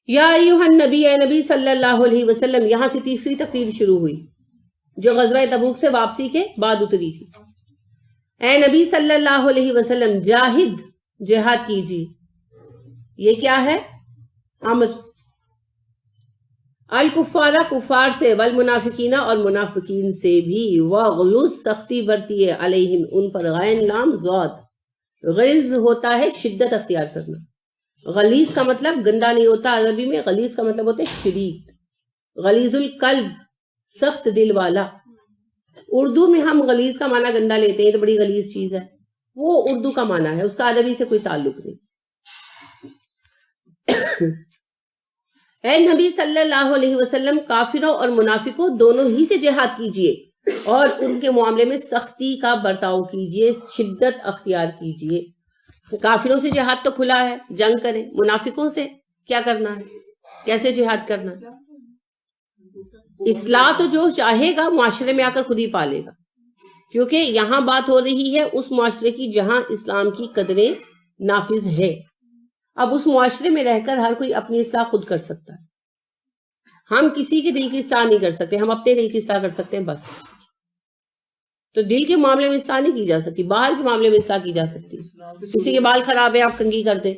یا ایھا النبی، اے نبی صلی اللہ علیہ وسلم، یہاں سے تیسری تقریر شروع ہوئی جو غزوہ تبوک سے واپسی کے بعد اتری تھی. اے نبی صلی اللہ علیہ وسلم، جاہد، جہاد کیجیے. یہ کیا ہے؟ امر. الکفارہ، کفار سے، والمنافقین، اور منافقین سے بھی، وغلظ، سختی برتیے، علیہم، ان پر، غین لام ضاد. غلظ ہوتا ہے شدت اختیار کرنا. غلیظ کا مطلب گندا نہیں ہوتا، عربی میں غلیظ کا مطلب ہوتا ہے شدید. غلیظ القلب، سخت دل والا. اردو میں ہم غلیظ کا معنی گندا لیتے ہیں، تو بڑی غلیظ چیز ہے، وہ اردو کا معنی ہے، اس کا عربی سے کوئی تعلق نہیں. اے نبی صلی اللہ علیہ وسلم، کافروں اور منافقوں دونوں ہی سے جہاد کیجیے اور ان کے معاملے میں سختی کا برتاؤ کیجیے، شدت اختیار کیجیے. کافروں سے جہاد تو کھلا ہے، جنگ کریں. منافقوں سے کیا کرنا ہے، کیسے جہاد کرنا ہے؟ اصلاح تو جو چاہے گا معاشرے میں آ کر خود ہی پالے گا، کیونکہ یہاں بات ہو رہی ہے اس معاشرے کی جہاں اسلام کی قدریں نافذ ہے. اب اس معاشرے میں رہ کر ہر کوئی اپنی اصلاح خود کر سکتا ہے. ہم کسی کے دل کی اصلاح نہیں کر سکتے، ہم اپنے دل کی اصلاح کر سکتے ہیں بس. تو دل کے معاملے میں اصلاح نہیں کی جا سکتی، باہر کے معاملے میں اصلاح کی جا سکتی. کسی کے بال خراب ہے، آپ کنگھی کر دیں.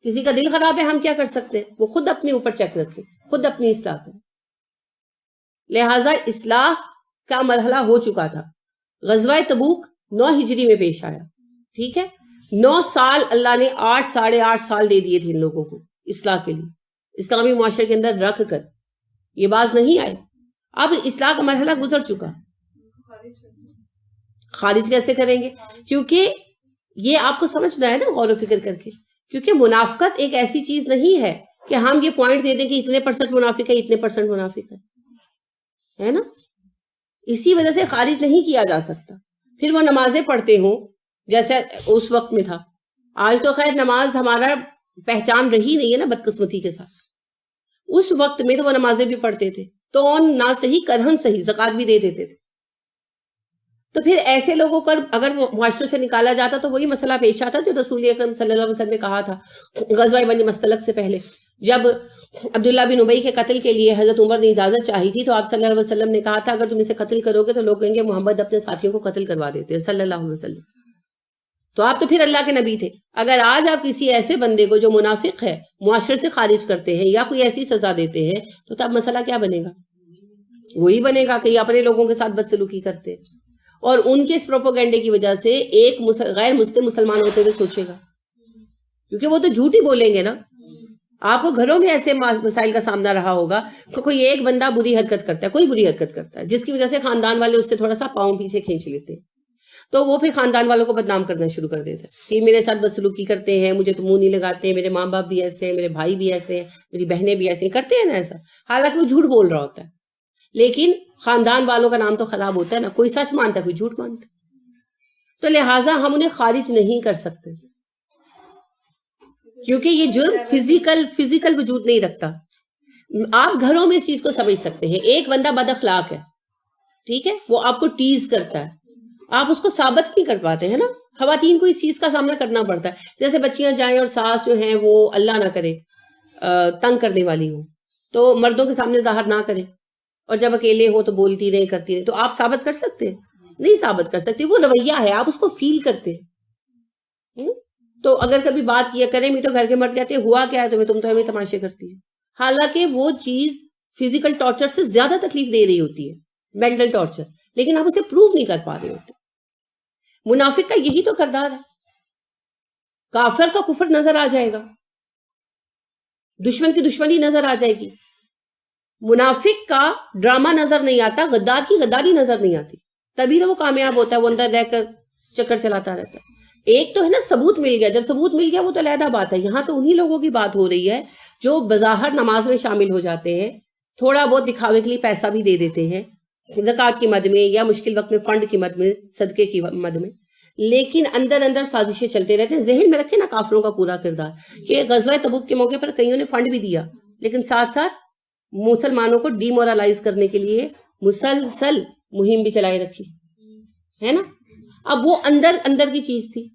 کسی کا دل خراب ہے، ہم کیا کر سکتے ہیں؟ وہ خود اپنے اوپر چیک رکھے، خود اپنی اصلاح کرے. لہٰذا اصلاح کا مرحلہ ہو چکا تھا. غزوہ تبوک 9 ہجری میں پیش آیا، ٹھیک ہے. 9 سال اللہ نے 8.5 سال دے دیے تھے ان لوگوں کو اصلاح کے لیے، اسلامی معاشرے کے اندر رکھ کر. یہ باز نہیں آئے. اب اصلاح کا مرحلہ گزر چکا. خارج کیسے کریں گے؟ کیونکہ یہ آپ کو سمجھنا ہے نا غور و فکر کر کے، کیونکہ منافقت ایک ایسی چیز نہیں ہے کہ ہم یہ پوائنٹ دے دیں کہ اتنے % منافق ہے، اتنے % منافق ہے نا. اسی وجہ سے خارج نہیں کیا جا سکتا. پھر وہ نمازیں پڑھتے ہوں جیسے اس وقت میں تھا. آج تو خیر نماز ہمارا پہچان رہی نہیں ہے نا، بدقسمتی کے ساتھ. اس وقت میں تو وہ نمازیں بھی پڑھتے تھے، تو نہ صحیح کرہن صحیح، زکوٰۃ بھی دے دیتے تھے. تو پھر ایسے لوگوں کو اگر معاشرے سے نکالا جاتا تو وہی مسئلہ پیش آتا جو رسول اکرم صلی اللہ علیہ وسلم نے کہا تھا غزوہ بنی مستلق سے پہلے، جب عبداللہ بن ابی کے قتل کے لیے حضرت عمر نے اجازت چاہی تھی، تو آپ صلی اللہ علیہ وسلم نے کہا تھا اگر تم اسے قتل کرو گے تو لوگ کہیں گے محمد اپنے ساتھیوں کو قتل کروا دیتے ہیں صلی اللہ علیہ وسلم. تو آپ تو پھر اللہ کے نبی تھے. اگر آج آپ کسی ایسے بندے کو جو منافق ہے معاشرے سے خارج کرتے ہیں یا کوئی ایسی سزا دیتے ہیں، تو تب مسئلہ کیا بنے گا؟ وہی بنے گا کہ یہ اپنے لوگوں کے ساتھ بدسلوکی کرتے ہیں. اور ان کے اس پروپوگنڈے کی وجہ سے ایک غیر مسلم مسلمان ہوتے ہوئے سوچے گا، کیونکہ وہ تو جھوٹ ہی بولیں گے نا. آپ کو گھروں میں ایسے مسائل کا سامنا رہا ہوگا کہ کوئی ایک بندہ بری حرکت کرتا ہے، کوئی بری حرکت کرتا ہے جس کی وجہ سے خاندان والے اس سے تھوڑا سا پاؤں پیچھے کھینچ لیتے ہیں، تو وہ پھر خاندان والوں کو بدنام کرنا شروع کر دیتا ہے کہ میرے ساتھ بدسلوکی کرتے ہیں، مجھے تو منہ نہیں لگاتے ہیں، میرے ماں باپ بھی ایسے ہیں، میرے بھائی بھی ایسے ہیں، میری بہنیں بھی ایسے ہیں، کرتے ہیں نا ایسا. حالانکہ وہ جھوٹ بول رہا ہوتا ہے، لیکن خاندان والوں کا نام تو خراب ہوتا ہے نا. کوئی سچ مانتا ہے، کوئی جھوٹ مانتا ہے. تو لہٰذا ہم انہیں خارج نہیں کر سکتے، کیونکہ یہ جرم فزیکل وجود نہیں رکھتا. آپ گھروں میں اس چیز کو سمجھ سکتے ہیں. ایک بندہ بد اخلاق ہے، ٹھیک ہے، وہ آپ کو ٹیز کرتا ہے، آپ اس کو ثابت نہیں کر پاتے ہیں نا. خواتین کو اس چیز کا سامنا کرنا پڑتا ہے. جیسے بچیاں جائیں اور ساس جو ہیں وہ اللہ نہ کرے تنگ کرنے والی ہوں، تو مردوں کے سامنے ظاہر نہ کریں، اور جب اکیلے ہو تو بولتی رہیں، کرتی رہیں. تو آپ ثابت کر سکتے ہیں؟ نہیں ثابت کر سکتے. وہ رویہ ہے، آپ اس کو فیل کرتے ہیں. تو اگر کبھی بات کیا کریں بھی تو گھر کے مرد کہتے ہیں ہوا کیا ہے تم تو ہمیں تماشے کرتی ہے. حالانکہ وہ چیز فزیکل ٹارچر سے زیادہ تکلیف دے رہی ہوتی ہے، مینٹل ٹارچر، لیکن آپ اسے پروف نہیں کر پا رہے ہوتے. منافق کا یہی تو کردار ہے. کافر کا کفر نظر آ جائے گا، دشمن کی دشمنی نظر آ جائے گی. منافق کا ڈرامہ نظر نہیں آتا، غدار کی غداری نظر نہیں آتی. تبھی تو وہ کامیاب ہوتا ہے، وہ اندر رہ کر چکر چلاتا رہتا ہے. ایک تو ہے نا ثبوت مل گیا، جب ثبوت مل گیا وہ تو علیحدہ بات ہے. یہاں تو انہی لوگوں کی بات ہو رہی ہے جو بظاہر نماز میں شامل ہو جاتے ہیں، تھوڑا بہت دکھاوے کے لیے پیسہ بھی دے دیتے ہیں زکوٰۃ کی مد میں یا مشکل وقت میں فنڈ کی مد میں، صدقے کی مد میں، لیکن اندر اندر سازشیں چلتے رہتے ہیں. ذہن میں رکھیں نا کافروں کا پورا کردار، کہ غزوہ تبوک کے موقع پر کئیوں نے فنڈ بھی دیا، لیکن ساتھ ساتھ مسلمانوں کو ڈی مورالائز کرنے کے لیے مسلسل مہم بھی چلائے رکھی ہے نا. اب وہ اندر کی چیز تھی،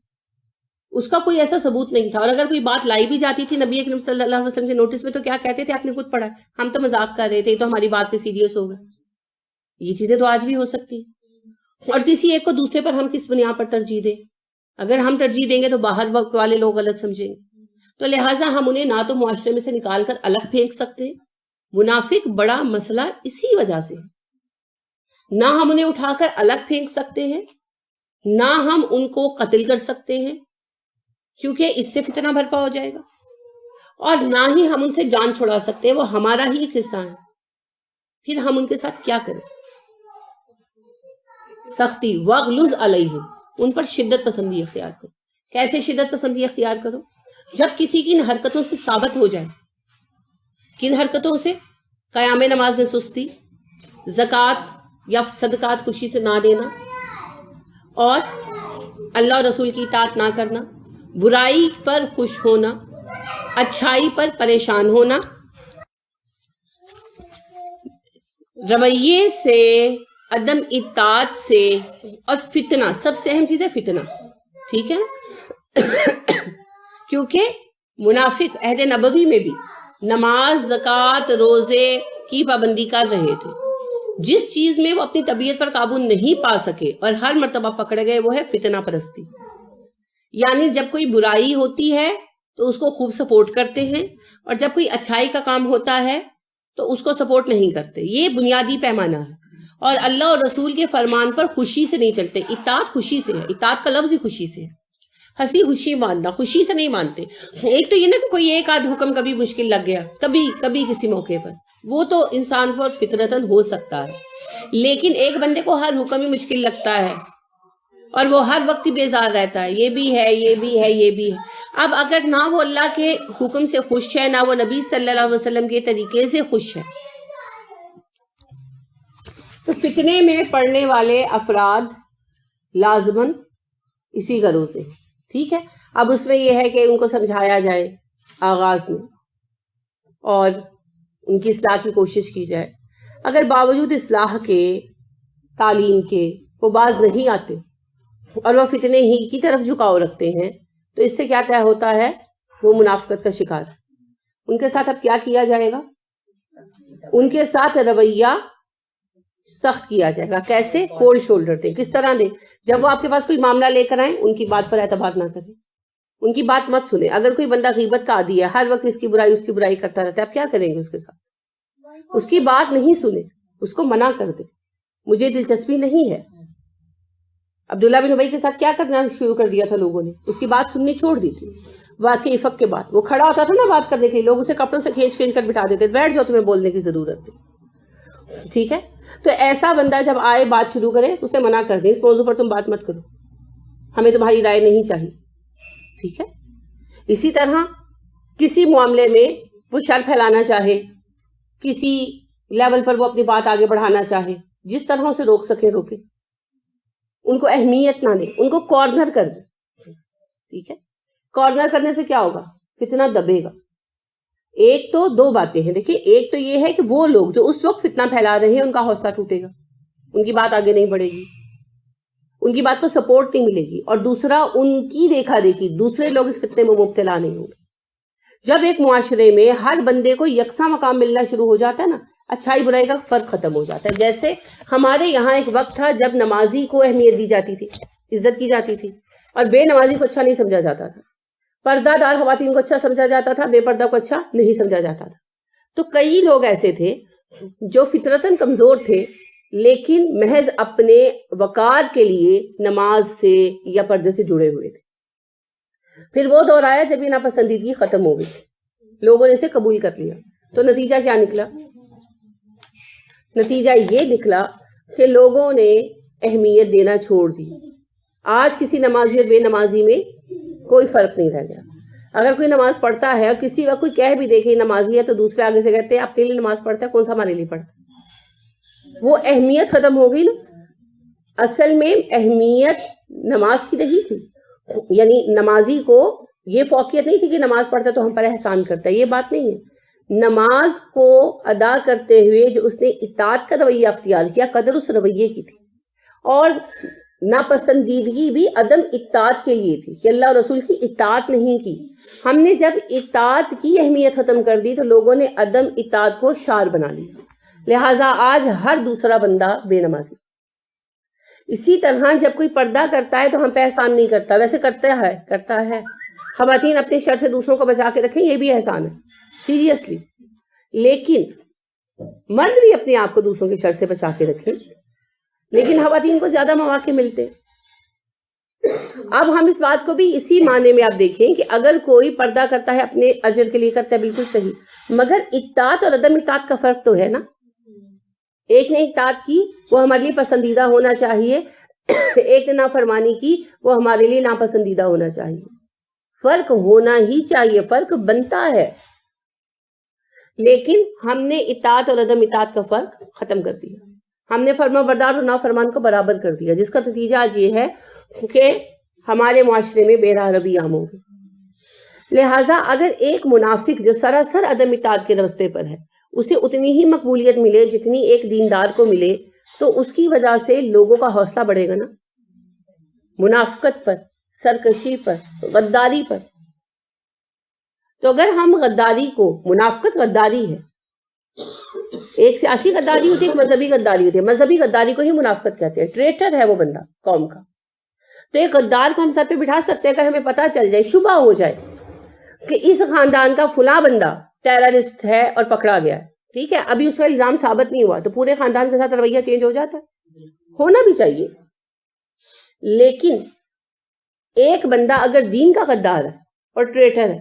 اس کا کوئی ایسا ثبوت نہیں تھا. اور اگر کوئی بات لائی بھی جاتی تھی نبی اکرم صلی اللہ علیہ وسلم کے نوٹس میں تو کیا کہتے تھے؟ آپ نے خود پڑھا, ہم تو مذاق کر رہے تھے, تو ہماری بات پہ سیریس ہوگا. یہ چیزیں تو آج بھی ہو سکتی. اور کسی ایک کو دوسرے پر ہم کس بنیاد پر ترجیح دیں؟ اگر ہم ترجیح دیں گے تو باہر والے لوگ غلط سمجھیں گے. تو لہٰذا ہم انہیں نہ تو معاشرے میں سے نکال کر الگ پھینک سکتے ہیں, منافق بڑا مسئلہ اسی وجہ سے, نہ ہم انہیں اٹھا کر الگ پھینک سکتے ہیں, نہ ہم ان کو قتل کر سکتے ہیں کیونکہ اس سے فتنہ برپا ہو جائے گا, اور نہ ہی ہم ان سے جان چھڑا سکتے ہیں, وہ ہمارا ہی ایک حصہ ہے. پھر ہم ان کے ساتھ کیا کریں؟ سختی. وغلظ علیہم, ان پر شدت پسندی اختیار کرو. کیسے شدت پسندی اختیار کرو؟ جب کسی کی ان حرکتوں سے ثابت ہو جائے. کن حرکتوں سے؟ قیام نماز میں سستی, زکوٰۃ یا صدقات خوشی سے نہ دینا, اور اللہ اور رسول کی اطاعت نہ کرنا, برائی پر خوش ہونا, اچھائی پر پریشان ہونا, رویے سے, عدم اطاعت سے, اور فتنہ. سب سے اہم چیز ہے فتنہ. ٹھیک ہے نا؟ کیونکہ منافق عہد نبوی میں بھی نماز, زکوٰۃ, روزے کی پابندی کر رہے تھے. جس چیز میں وہ اپنی طبیعت پر قابو نہیں پا سکے اور ہر مرتبہ پکڑے گئے وہ ہے فتنہ پرستی. یعنی جب کوئی برائی ہوتی ہے تو اس کو خوب سپورٹ کرتے ہیں, اور جب کوئی اچھائی کا کام ہوتا ہے تو اس کو سپورٹ نہیں کرتے. یہ بنیادی پیمانہ ہے. اور اللہ اور رسول کے فرمان پر خوشی سے نہیں چلتے. اطاعت خوشی سے ہے, اطاعت کا لفظ ہی خوشی سے ہے. ہنسی خوشی ماننا, خوشی سے نہیں مانتے. ایک تو یہ نا کہ کوئی ایک آدھ حکم کبھی مشکل لگ گیا, کبھی کسی موقع پر, وہ تو انسان پر فطرتاً ہو سکتا ہے. لیکن ایک بندے کو ہر حکم ہی مشکل لگتا ہے اور وہ ہر وقت ہی بیزار رہتا ہے, یہ بھی ہے, یہ بھی ہے, یہ بھی ہے. اب اگر نہ وہ اللہ کے حکم سے خوش ہے, نہ وہ نبی صلی اللہ علیہ وسلم کے طریقے سے خوش ہے, تو فتنے میں پڑنے والے افراد لازماً اسی غرض سے. ٹھیک ہے. اب اس میں یہ ہے کہ ان کو سمجھایا جائے آغاز میں اور ان کی اصلاح کی کوشش کی جائے. اگر باوجود اصلاح کے, تعلیم کے, وہ باز نہیں آتے اور وہ فتنے ہی کی طرف جھکاؤ رکھتے ہیں, تو اس سے کیا طے ہوتا ہے؟ وہ منافقت کا شکار. ان کے ساتھ اب کیا کیا جائے گا؟ ان کے ساتھ رویہ سخت کیا جائے گا. کیسے؟ کولڈ شولڈر دیں. کس طرح دیں؟ جب وہ آپ کے پاس کوئی معاملہ لے کر آئیں, ان کی بات پر اعتبار نہ کریں, ان کی بات مت سنیں. اگر کوئی بندہ غیبت کا عادی ہے, ہر وقت اس کی برائی کرتا رہتا ہے, آپ کیا کریں گے اس کے ساتھ؟ اس کی بات نہیں سنیں, اس کو منع کر دیں, مجھے دلچسپی نہیں ہے. عبداللہ بن ابی کے ساتھ کیا کرنا شروع کر دیا تھا لوگوں نے؟ اس کی بات سننی چھوڑ دی تھی. واقعی افق کے بعد وہ کھڑا ہوتا تھا نا بات کرنے کے لیے, لوگ اسے کپڑوں سے کھینچ کر بٹھا دیتے, بیٹھ جاؤ, تمہیں بولنے کی ضرورت ہے. ٹھیک ہے. تو ایسا بندہ جب آئے بات شروع کرے, اسے منع کر دیں, اس موضوع پر تم بات مت کرو, ہمیں تمہاری رائے نہیں چاہیے. ٹھیک ہے. اسی طرح کسی معاملے میں وہ شر پھیلانا چاہے, کسی لیول پر وہ اپنی بات آگے بڑھانا چاہے, جس طرح اسے روک سکے روکے, ان کو اہمیت نہ دیں, ان کو کارنر کر دیں. ٹھیک ہے. کارنر کرنے سے کیا ہوگا؟ فتنہ دبے گا. ایک تو دو باتیں ہیں. دیکھیں, ایک تو یہ ہے کہ وہ لوگ جو اس وقت فتنہ پھیلا رہے ہیں ان کا حوصلہ ٹوٹے گا, ان کی بات آگے نہیں بڑھے گی, ان کی بات کو سپورٹ نہیں ملے گی. اور دوسرا, ان کی دیکھا دیکھی دوسرے لوگ اس فتنے میں مبتلا نہیں ہوں گے. جب ایک معاشرے میں ہر بندے کو یکساں مقام ملنا شروع ہو جاتا ہے نا, اچھائی برائی کا فرق ختم ہو جاتا ہے. جیسے ہمارے یہاں ایک وقت تھا جب نمازی کو اہمیت دی جاتی تھی, عزت کی جاتی تھی, اور بے نمازی کو اچھا نہیں سمجھا جاتا تھا. پردہ دار خواتین کو اچھا سمجھا جاتا تھا, بے پردہ کو اچھا نہیں سمجھا جاتا تھا. تو کئی لوگ ایسے تھے جو فطرتاً کمزور تھے, لیکن محض اپنے وقار کے لیے نماز سے یا پردے سے جڑے ہوئے تھے. پھر وہ دور آیا جب یہ ناپسندیدگی ختم ہو گئی, لوگوں نے اسے قبول کر لیا. تو نتیجہ کیا نکلا؟ نتیجہ یہ نکلا کہ لوگوں نے اہمیت دینا چھوڑ دی. آج کسی نمازی اور بے نمازی میں کوئی فرق نہیں رہ گیا. اگر کوئی نماز پڑھتا ہے اور کسی وقت کوئی کہہ بھی دیکھے نمازی ہے, تو دوسرے آگے سے کہتے ہیں اپنے لیے نماز پڑھتا ہے, کون سا ہمارے لیے پڑھتا ہے؟ وہ اہمیت ختم ہو گئی نا. اصل میں اہمیت نماز کی نہیں تھی, یعنی نمازی کو یہ فوقیت نہیں تھی کہ نماز پڑھتا تو ہم پر احسان کرتا ہے, یہ بات نہیں ہے. نماز کو ادا کرتے ہوئے جو اس نے اطاعت کا رویہ اختیار کیا, قدر اس رویے کی تھی. اور ناپسندیدگی بھی عدم اطاعت کے لیے تھی کہ اللہ اور رسول کی اطاعت نہیں کی. ہم نے جب اطاعت کی اہمیت ختم کر دی تو لوگوں نے عدم اطاعت کو شعار بنا لیا. لہٰذا آج ہر دوسرا بندہ بے نمازی. اسی طرح جب کوئی پردہ کرتا ہے تو ہم پہ احسان نہیں کرتا, ویسے کرتا ہے. خواتین اپنے شر سے دوسروں کو بچا کے رکھیں, یہ بھی احسان ہے سیریسلی. لیکن مرد بھی اپنے آپ کو دوسروں کے شر سے بچا کے رکھیں, لیکن خواتین کو زیادہ مواقع ملتے. اب ہم اس بات کو بھی اسی معنی میں آپ دیکھیں کہ اگر کوئی پردہ کرتا ہے اپنے اجر کے لیے کرتا ہے, بالکل صحیح, مگر اطاعت اور عدم اطاعت کا فرق تو ہے نا. ایک نے اطاعت کی وہ ہمارے لیے پسندیدہ ہونا چاہیے, ایک نے نافرمانی کی وہ ہمارے لیے ناپسندیدہ ہونا چاہیے. فرق ہونا ہی چاہیے, فرق بنتا ہے, لیکن ہم نے اطاعت اور عدم اطاعت کا فرق ختم کر دیا. ہم نے فرما بردار اور نافرمان کو برابر کر دیا, جس کا نتیجہ آج یہ ہے کہ ہمارے معاشرے میں بے راہ روی عام ہو گئی. لہٰذا اگر ایک منافق جو سراسر عدم اطاعت کے راستے پر ہے اسے اتنی ہی مقبولیت ملے جتنی ایک دیندار کو ملے, تو اس کی وجہ سے لوگوں کا حوصلہ بڑھے گا نا. منافقت پر, سرکشی پر, غداری پر. تو اگر ہم غداری کو, منافقت غداری ہے, ایک سیاسی غداری ہوتی ہے, ایک مذہبی غداری ہوتی ہے. مذہبی غداری کو ہی منافقت کہتے ہیں. ٹریٹر ہے وہ بندہ قوم کا. تو ایک غدار کو ہم سر پہ بٹھا سکتے ہیں کہ ہمیں پتہ چل جائے, شبہ ہو جائے کہ اس خاندان کا فلاں بندہ ٹیررسٹ ہے اور پکڑا گیا ہے, ٹھیک ہے, ابھی اس کا الزام ثابت نہیں ہوا, تو پورے خاندان کے ساتھ رویہ چینج ہو جاتا ہے, ہونا بھی چاہیے. لیکن ایک بندہ اگر دین کا غدار ہے اور ٹریٹر ہے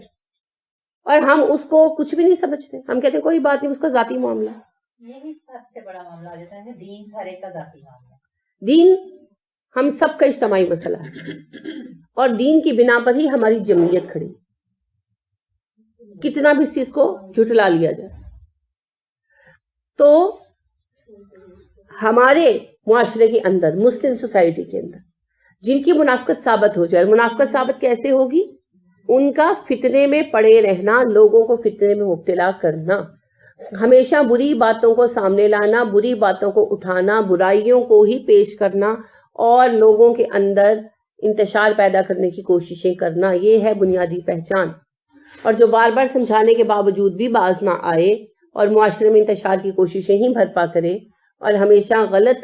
اور ہم اس کو کچھ بھی نہیں سمجھتے, ہم کہتے ہیں کوئی بات نہیں, اس کا ذاتی معاملہ ہے. یہ بھی سب سے بڑا معاملہ آ جاتا ہے, دین ہر ایک کا ذاتی معاملہ. دین ہم سب کا اجتماعی مسئلہ ہے, اور دین کی بنا پر ہی ہماری جمعیت کھڑی. کتنا بھی اس چیز کو جھٹلا لیا جائے, تو ہمارے معاشرے کے اندر, مسلم سوسائٹی کے اندر جن کی منافقت ثابت ہو جائے, منافقت ثابت کیسے ہوگی؟ ان کا فتنے میں پڑے رہنا, لوگوں کو فتنے میں مبتلا کرنا, ہمیشہ بری باتوں کو سامنے لانا, بری باتوں کو اٹھانا, برائیوں کو ہی پیش کرنا اور لوگوں کے اندر انتشار پیدا کرنے کی کوششیں کرنا. یہ ہے بنیادی پہچان. اور جو بار بار سمجھانے کے باوجود بھی باز نہ آئے اور معاشرے میں انتشار کی کوششیں ہی بھرپا کرے اور ہمیشہ غلط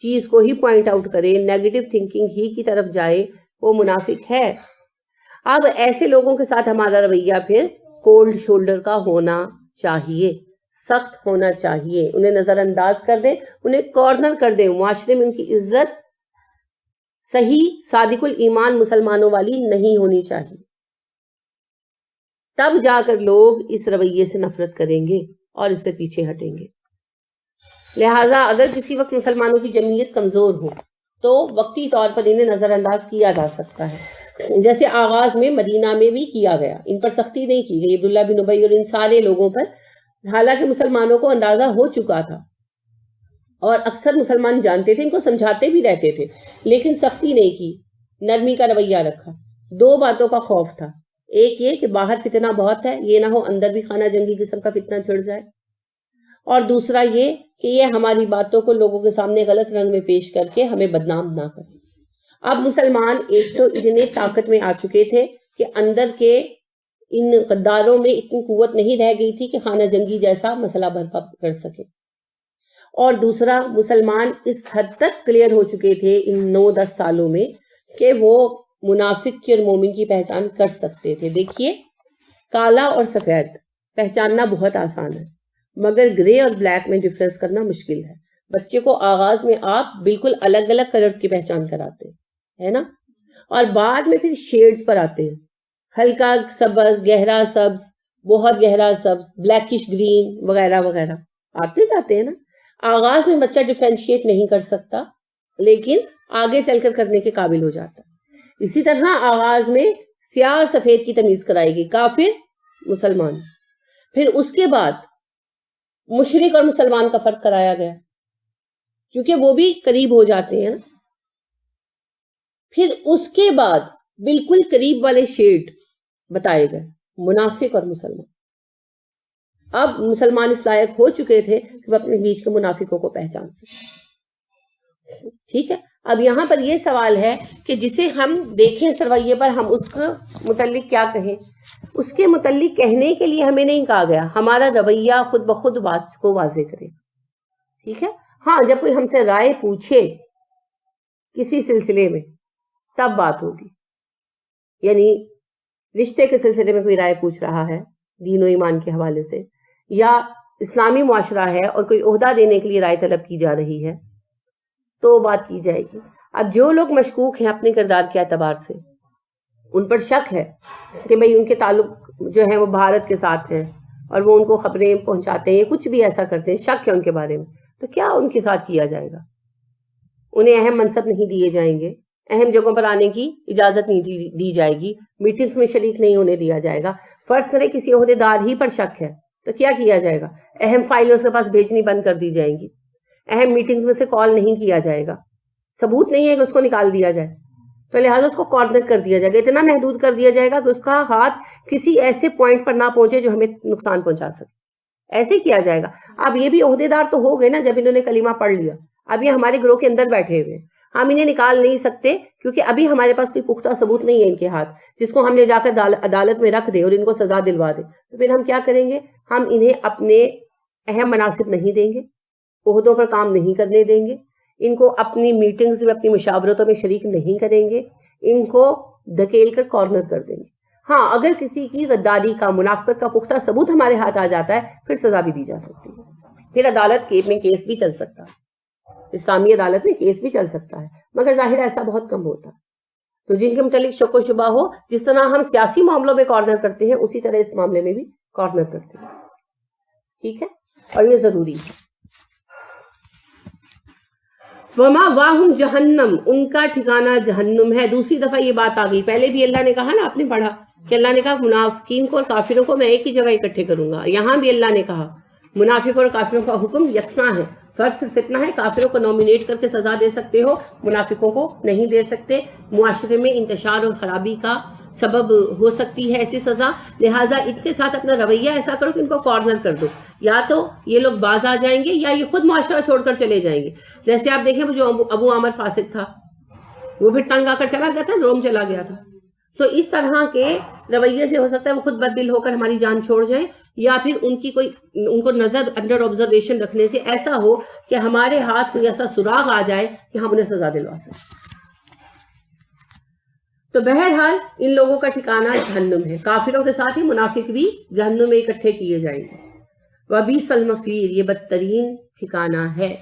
چیز کو ہی پوائنٹ آؤٹ کرے, نیگیٹو تھنکنگ ہی کی طرف جائے, وہ منافق ہے. اب ایسے لوگوں کے ساتھ ہمارا رویہ پھر کولڈ شولڈر کا ہونا چاہیے, سخت ہونا چاہیے. انہیں نظر انداز کر دیں, انہیں کارنر کر دیں, معاشرے میں ان کی عزت صحیح صادق الایمان مسلمانوں والی نہیں ہونی چاہیے. تب جا کر لوگ اس رویے سے نفرت کریں گے اور اس سے پیچھے ہٹیں گے. لہٰذا اگر کسی وقت مسلمانوں کی جمعیت کمزور ہو تو وقتی طور پر انہیں نظر انداز کیا جا سکتا ہے, جیسے آغاز میں مدینہ میں بھی کیا گیا. ان پر سختی نہیں کی گئی, عبداللہ بن ابی اور ان سارے لوگوں پر, حالانکہ مسلمانوں کو اندازہ ہو چکا تھا اور اکثر مسلمان جانتے تھے, ان کو سمجھاتے بھی رہتے تھے, لیکن سختی نہیں کی, نرمی کا رویہ رکھا. دو باتوں کا خوف تھا, ایک یہ کہ باہر فتنہ بہت ہے, یہ نہ ہو اندر بھی خانہ جنگی قسم کا فتنہ چھڑ جائے, اور دوسرا یہ کہ یہ ہماری باتوں کو لوگوں کے سامنے غلط رنگ میں پیش کر کے ہمیں بدنام نہ کرے. اب مسلمان ایک تو اتنے طاقت میں آ چکے تھے کہ اندر کے ان غداروں میں اتنی قوت نہیں رہ گئی تھی کہ خانہ جنگی جیسا مسئلہ برپا کر سکے, اور دوسرا مسلمان اس حد تک کلیئر ہو چکے تھے ان 9-10 سالوں میں کہ وہ منافق کی اور مومن کی پہچان کر سکتے تھے. دیکھیے, کالا اور سفید پہچاننا بہت آسان ہے, مگر گرے اور بلیک میں ڈفرنس کرنا مشکل ہے. بچے کو آغاز میں آپ بالکل الگ الگ کلرز کی پہچان کراتے ہیں نا, اور بعد میں پھر شیڈز پر آتے ہیں, ہلکا سبز, گہرا سبز, بہت گہرا سبز, بلیکش گرین وغیرہ وغیرہ آتے جاتے ہیں نا. آغاز میں بچہ ڈیفرینشیٹ نہیں کر سکتا, لیکن آگے چل کر کرنے کے قابل ہو جاتا. اسی طرح آغاز میں سیاہ اور سفید کی تمیز کرائی گئی, کافر مسلمان. پھر اس کے بعد مشرک اور مسلمان کا فرق کرایا گیا, کیونکہ وہ بھی قریب ہو جاتے ہیں نا. پھر اس کے بعد بالکل قریب والے شیڈ بتائے گئے, منافق اور مسلمان. اب مسلمان اس لائق ہو چکے تھے کہ وہ اپنے بیچ کے منافقوں کو پہچان سکتے. ٹھیک ہے, اب یہاں پر یہ سوال ہے کہ جسے ہم دیکھیں اس رویے پر ہم اس کو متعلق کیا کہیں. اس کے متعلق کہنے کے لیے ہمیں نہیں کہا گیا ہمارا رویہ خود بخود بات کو واضح کرے. ٹھیک ہے. ہاں جب کوئی ہم سے رائے پوچھے کسی سلسلے میں تب بات ہوگی. یعنی رشتے کے سلسلے میں کوئی رائے پوچھ رہا ہے دین و ایمان کے حوالے سے, یا اسلامی معاشرہ ہے اور کوئی عہدہ دینے کے لیے رائے طلب کی جا رہی ہے تو بات کی جائے گی. اب جو لوگ مشکوک ہیں اپنے کردار کے اعتبار سے, ان پر شک ہے کہ بھئی ان کے تعلق جو ہے وہ بھارت کے ساتھ ہیں اور وہ ان کو خبریں پہنچاتے ہیں, کچھ بھی ایسا کرتے ہیں, شک ہے ان کے بارے میں, تو کیا ان کے ساتھ کیا جائے گا؟ انہیں اہم منصب نہیں دیے جائیں گے, اہم جگہوں پر آنے کی اجازت نہیں دی جائے گی, میٹنگز میں شریک نہیں ہونے دیا جائے گا. فرض کریں کسی عہدے دار ہی پر شک ہے تو کیا کیا جائے گا؟ اہم فائلیں اس کے پاس بھیجنی بند کر دی جائیں گی, اہم میٹنگز میں سے کال نہیں کیا جائے گا, ثبوت نہیں ہے کہ اس کو نکال دیا جائے, تو لہٰذا اس کو کارنر کر دیا جائے گا, اتنا محدود کر دیا جائے گا کہ اس کا ہاتھ کسی ایسے پوائنٹ پر نہ پہنچے جو ہمیں نقصان پہنچا سکے. ایسے کیا جائے گا. اب یہ بھی عہدے دار تو ہو گئے نا جب انہوں نے کلمہ پڑھ لیا, اب یہ ہمارے گروہ کے اندر بیٹھے ہوئے, ہم انہیں نکال نہیں سکتے کیونکہ ابھی ہمارے پاس کوئی پختہ ثبوت نہیں ہے ان کے ہاتھ جس کو ہم لے جا کر عدالت میں رکھ دیں اور ان کو سزا دلوا دیں. تو پھر ہم کیا کریں گے؟ ہم انہیں اپنے اہم مناصب نہیں دیں گے, عہدوں پر کام نہیں کرنے دیں گے, ان کو اپنی میٹنگز میں اپنی مشاورتوں میں شریک نہیں کریں گے, ان کو دھکیل کر کارنر کر دیں گے. ہاں اگر کسی کی غداری کا, منافقت کا پختہ ثبوت ہمارے ہاتھ آ جاتا ہے پھر سزا بھی دی جا سکتی ہے, پھر عدالت میں کیس بھی چل سکتا ہے, اسلامی عدالت میں کیس بھی چل سکتا ہے, مگر ظاہر ایسا بہت کم ہوتا ہے. تو جن کے متعلق شک و شبہ ہو, جس طرح ہم سیاسی معاملوں میں کارنر کرتے ہیں اسی طرح اس معاملے میں بھی کارنر کرتے ہیں. ٹھیک ہے, اور یہ ضروری ہے. وما واہم جہنم, ان کا ٹھکانہ جہنم ہے. دوسری دفعہ یہ بات آ گئی, پہلے بھی اللہ نے کہا نا, آپ نے پڑھا کہ اللہ نے کہا منافقین کو اور کافروں کو میں ایک ہی جگہ اکٹھے کروں گا. یہاں بھی اللہ نے کہا منافقوں اور کافروں کا حکم یکساں ہے, فرق صرف اتنا ہے کافروں کو نومینیٹ کر کے سزا دے سکتے ہو, منافقوں کو نہیں دے سکتے. معاشرے میں انتشار اور خرابی کا سبب ہو سکتی ہے ایسی سزا, لہٰذا ان کے ساتھ اپنا رویہ ایسا کرو کہ ان کو کارنر کر دو, یا تو یہ لوگ باز آ جائیں گے یا یہ خود معاشرہ چھوڑ کر چلے جائیں گے. جیسے آپ دیکھیں وہ جو ابو عامر فاسق تھا وہ پھر تنگ آ کر چلا گیا تھا, روم چلا گیا تھا. تو اس طرح کے رویے سے ہو سکتا ہے وہ خود بددل ہو کر ہماری جان چھوڑ جائیں, یا پھر ان کو نظر انڈر آبزرویشن رکھنے سے ایسا ہو کہ ہمارے ہاتھ کوئی ایسا سراغ آ جائے کہ ہم انہیں سزا دلوا سکیں. تو بہرحال ان لوگوں کا ٹھکانہ جہنم ہے. کافروں کے ساتھ ہی منافق بھی جہنم میں اکٹھے کیے جائیں گے. وبئس المصیر, یہ بدترین ٹھکانہ ہے.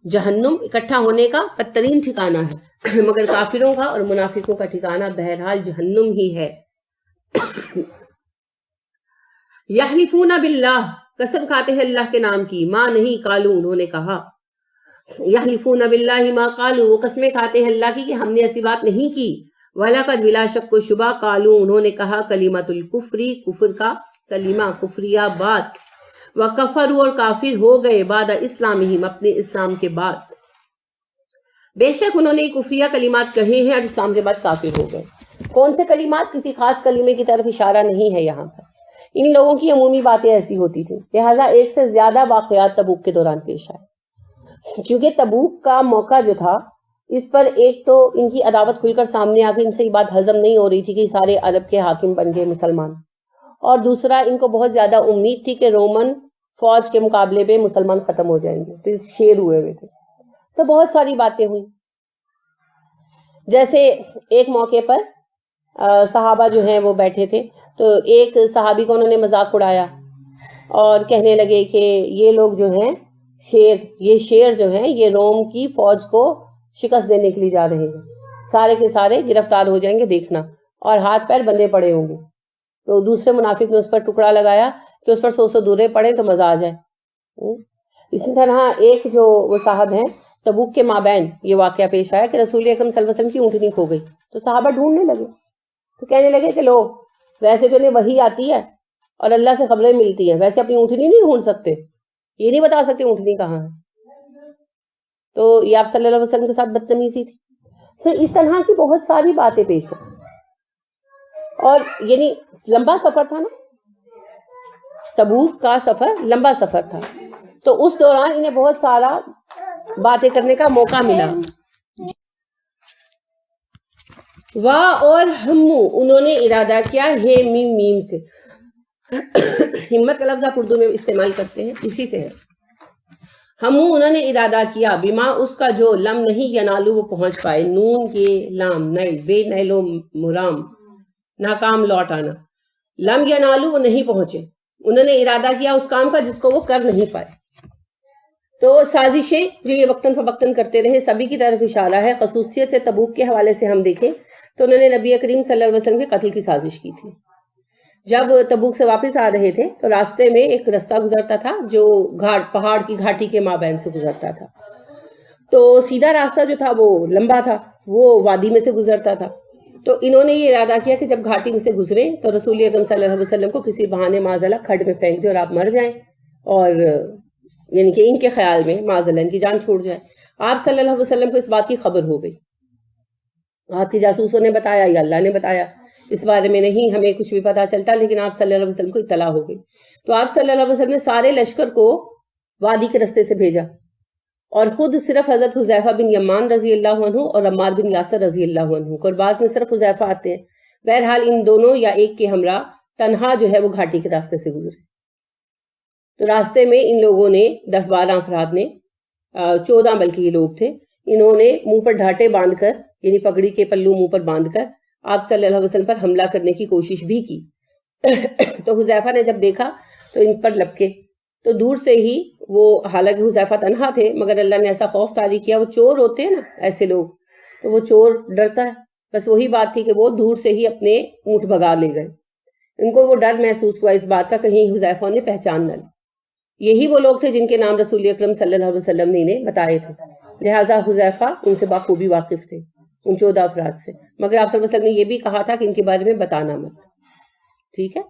جہنم اکٹھا ہونے کا بدترین ٹھکانہ ہے, مگر کافروں کا اور منافقوں کا ٹھکانہ بہرحال جہنم ہی ہے. یحلفون باللہ, قسم کھاتے ہیں اللہ کے نام کی, ماں نہیں قالوا, انہوں نے کہا. یحلفون باللہ ما قالوا, وہ قسمیں کھاتے ہیں اللہ کی کہ ہم نے ایسی بات نہیں کی. وَلَقَدْ بلا شک و شبہ قالوا, انہوں نے کہا کلمۃ الکفر, کفر کا کلمہ, کفریہ بات. وَكَفَرُوا, اور کافر ہو گئے, بعد اسلامہم, اپنے اسلام کے بعد. بے شک انہوں نے کفریہ کلمات کہے ہیں اور اسلام کے بعد کافر ہو گئے. کون سے کلمات؟ کسی خاص کلمے کی طرف اشارہ نہیں ہے یہاں پر. ان لوگوں کی عمومی باتیں ایسی ہوتی تھیں, لہٰذا ایک سے زیادہ واقعات تبوک کے دوران پیش آئے. کیونکہ تبوک کا موقع جو تھا اس پر ایک تو ان کی عداوت کھل کر سامنے آ گئی, ان سے یہ بات ہضم نہیں ہو رہی تھی کہ سارے عرب کے حاکم بن گئے مسلمان, اور دوسرا ان کو بہت زیادہ امید تھی کہ رومن فوج کے مقابلے میں مسلمان ختم ہو جائیں گے, تو شیر ہوئے ہوئے تھے. تو بہت ساری باتیں ہوئیں. جیسے ایک موقع پر صحابہ جو ہیں وہ بیٹھے تھے, تو ایک صحابی کو انہوں نے مذاق اڑایا اور کہنے لگے کہ یہ لوگ جو ہیں شیر جو ہیں یہ روم کی فوج کو شکست دینے کے لیے جا رہے ہیں, سارے کے سارے گرفتار ہو جائیں گے دیکھنا, اور ہاتھ پیر بندھے پڑے ہوں گے. تو دوسرے منافق نے اس پر ٹکڑا لگایا کہ اس پر 100 دورے پڑے تو مزہ آ جائے. اسی طرح ایک جو وہ صاحب ہیں تبوک کے مابین یہ واقعہ پیش آیا کہ رسول اکرم صلی اللہ علیہ وسلم کی اونٹنی کھو گئی, تو صحابہ ڈھونڈنے لگے, تو کہنے لگے کہ لو ویسے تو انہیں وحی آتی ہے اور اللہ سے خبریں ملتی ہیں, ویسے اپنی اونٹنی نہیں ڈھونڈ سکتے, یہ نہیں بتا سکتے اونٹنی کہاں ہے. تو یہ آپ صلی اللہ علیہ وسلم کے ساتھ بدتمیزی تھی. پھر اس طرح کی بہت ساری باتیں پیش ہیں, اور یعنی لمبا سفر تھا نا, تبوک کا سفر لمبا سفر تھا, تو اس دوران انہیں بہت سارا باتیں کرنے کا موقع ملا. وا اور ہمو انہوں نے ارادہ کیا، ہے میم میم سے، ہمت کا لفظ آپ اردو میں استعمال کرتے ہیں، اسی سے ہے. ہمو انہوں نے ارادہ کیا، بما اس کا جو لم نہیں ینالو وہ پہنچ پائے، نون کے لام نیل بے نیلو مرام ناکام لوٹ آنا، لم ینالو وہ نہیں پہنچے، انہوں نے ارادہ کیا اس کام کا جس کو وہ کر نہیں پائے. تو سازشیں جو یہ وقتاً فوقتاً کرتے رہے سبھی کی طرف اشارہ ہے. خصوصیت سے تبوک کے حوالے سے ہم دیکھیں تو انہوں نے نبی کریم صلی اللہ علیہ وسلم کے قتل کی سازش کی تھی. جب تبوک سے واپس آ رہے تھے تو راستے میں ایک رستہ گزرتا تھا جو پہاڑ کی گھاٹی کے مابین سے گزرتا تھا. تو سیدھا راستہ جو تھا وہ لمبا تھا، وہ وادی میں سے گزرتا تھا. تو انہوں نے یہ ارادہ کیا کہ جب گھاٹی میں سے گزریں تو رسول اکرم صلی اللہ علیہ وسلم کو کسی بہانے معاذاللہ کھڈ میں پھینک دیں اور آپ مر جائیں، اور یعنی کہ ان کے خیال میں معاذاللہ ان کی جان چھوڑ جائے. آپ صلی اللہ علیہ وسلم کو اس بات کی خبر ہو گئی، آپ کے جاسوسوں نے بتایا یا اللہ نے بتایا اس بارے میں نہیں ہمیں کچھ بھی پتا چلتا، لیکن آپ صلی اللہ علیہ وسلم کو اطلاع ہو گئی. تو آپ صلی اللہ علیہ وسلم نے سارے لشکر کو وادی کے رستے سے بھیجا اور خود صرف حضرت حذیفہ بن یمان رضی اللہ عنہ اور عمار بن یاسر رضی اللہ عنہ، قربات میں صرف حذیفہ آتے ہیں. بہرحال ان دونوں یا ایک کے ہمراہ تنہا جو ہے وہ گھاٹی کے راستے سے گزرے. تو راستے میں ان لوگوں نے 10-12 افراد نے 14 بلکہ یہ لوگ تھے، انہوں نے منہ پر ڈھاٹے باندھ کر یعنی پگڑی کے پلو منہ پر باندھ کر آپ صلی اللہ علیہ وسلم پر حملہ کرنے کی کوشش بھی کی. تو حذیفہ نے جب دیکھا تو ان پر لپکے. تو دور سے ہی وہ، حالانکہ حذیفہ تنہا تھے مگر اللہ نے ایسا خوف طاری کیا، وہ چور ہوتے ہیں نا ایسے لوگ، تو وہ چور ڈرتا ہے، بس وہی بات تھی کہ وہ دور سے ہی اپنے اونٹ بھگا لے گئے. ان کو وہ ڈر محسوس ہوا اس بات کا کہیں حذیفہ نے پہچان نہ لی. یہی وہ لوگ تھے جن کے نام رسول اکرم صلی اللہ علیہ وسلم نے انہیں بتائے تھے، لہٰذا حذیفہ ان سے بخوبی واقف تھے، ان 14 افراد سے. مگر آپ صلی اللہ علیہ وسلم نے یہ بھی کہا تھا کہ ان کے بارے میں بتانا مت. ٹھیک ہے.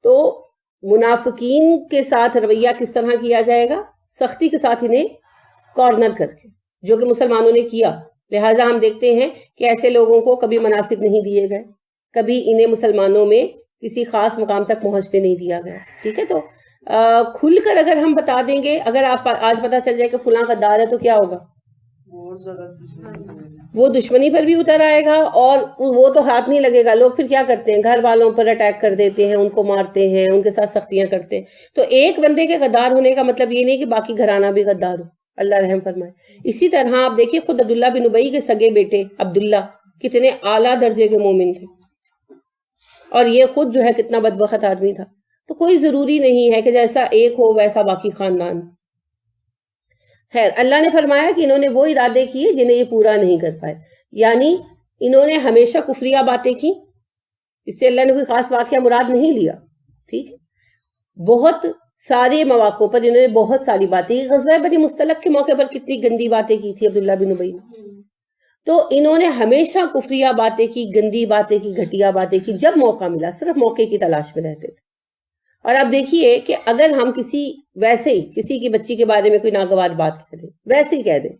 تو منافقین کے ساتھ رویہ کس طرح کیا جائے گا؟ سختی کے ساتھ انہیں کارنر کر کے، جو کہ مسلمانوں نے کیا. لہٰذا ہم دیکھتے ہیں کہ ایسے لوگوں کو کبھی مناصب نہیں دیے گئے، کبھی انہیں مسلمانوں میں کسی خاص مقام تک پہنچنے نہیں دیا گیا. ٹھیک ہے. تو کھل کر اگر ہم بتا دیں گے، اگر آپ آج پتا چل جائے کہ فلاں غدار ہے تو کیا ہوگا؟ وہ دشمنی پر بھی اتر آئے گا اور وہ تو ہاتھ نہیں لگے گا. لوگ پھر کیا کرتے ہیں؟ گھر والوں پر اٹیک کر دیتے ہیں، ان کو مارتے ہیں، ان کے ساتھ سختیاں کرتے ہیں. تو ایک بندے کے غدار ہونے کا مطلب یہ نہیں کہ باقی گھرانہ بھی غدار ہو، اللہ رحم فرمائے. اسی طرح آپ دیکھیے خود عبداللہ بن ابی کے سگے بیٹے عبداللہ کتنے اعلیٰ درجے کے مومن تھے، اور یہ خود جو ہے کتنا بدبخت آدمی تھا. تو کوئی ضروری نہیں ہے کہ جیسا ایک ہو ویسا باقی خاندان. خیر، اللہ نے فرمایا کہ انہوں نے وہ ارادے کیے جنہیں یہ پورا نہیں کر پائے، یعنی انہوں نے ہمیشہ کفریہ باتیں کی. اس سے اللہ نے کوئی خاص واقعہ مراد نہیں لیا. ٹھیک ہے. بہت سارے مواقعوں پر انہوں نے بہت ساری باتیں کی. غزوہ بنی مستلق کے موقع پر کتنی گندی باتیں کی تھی عبداللہ بن ابی نے. تو انہوں نے ہمیشہ کفریہ باتیں کی، گندی باتیں کی، گھٹیا باتیں کی. جب موقع ملا صرف موقع کی تلاش میں رہتے تھے. اور آپ دیکھیے کہ اگر ہم ویسے ہی کسی کی بچی کے بارے میں کوئی ناگوار بات کہہ دیں، ویسے ہی کہہ دیں،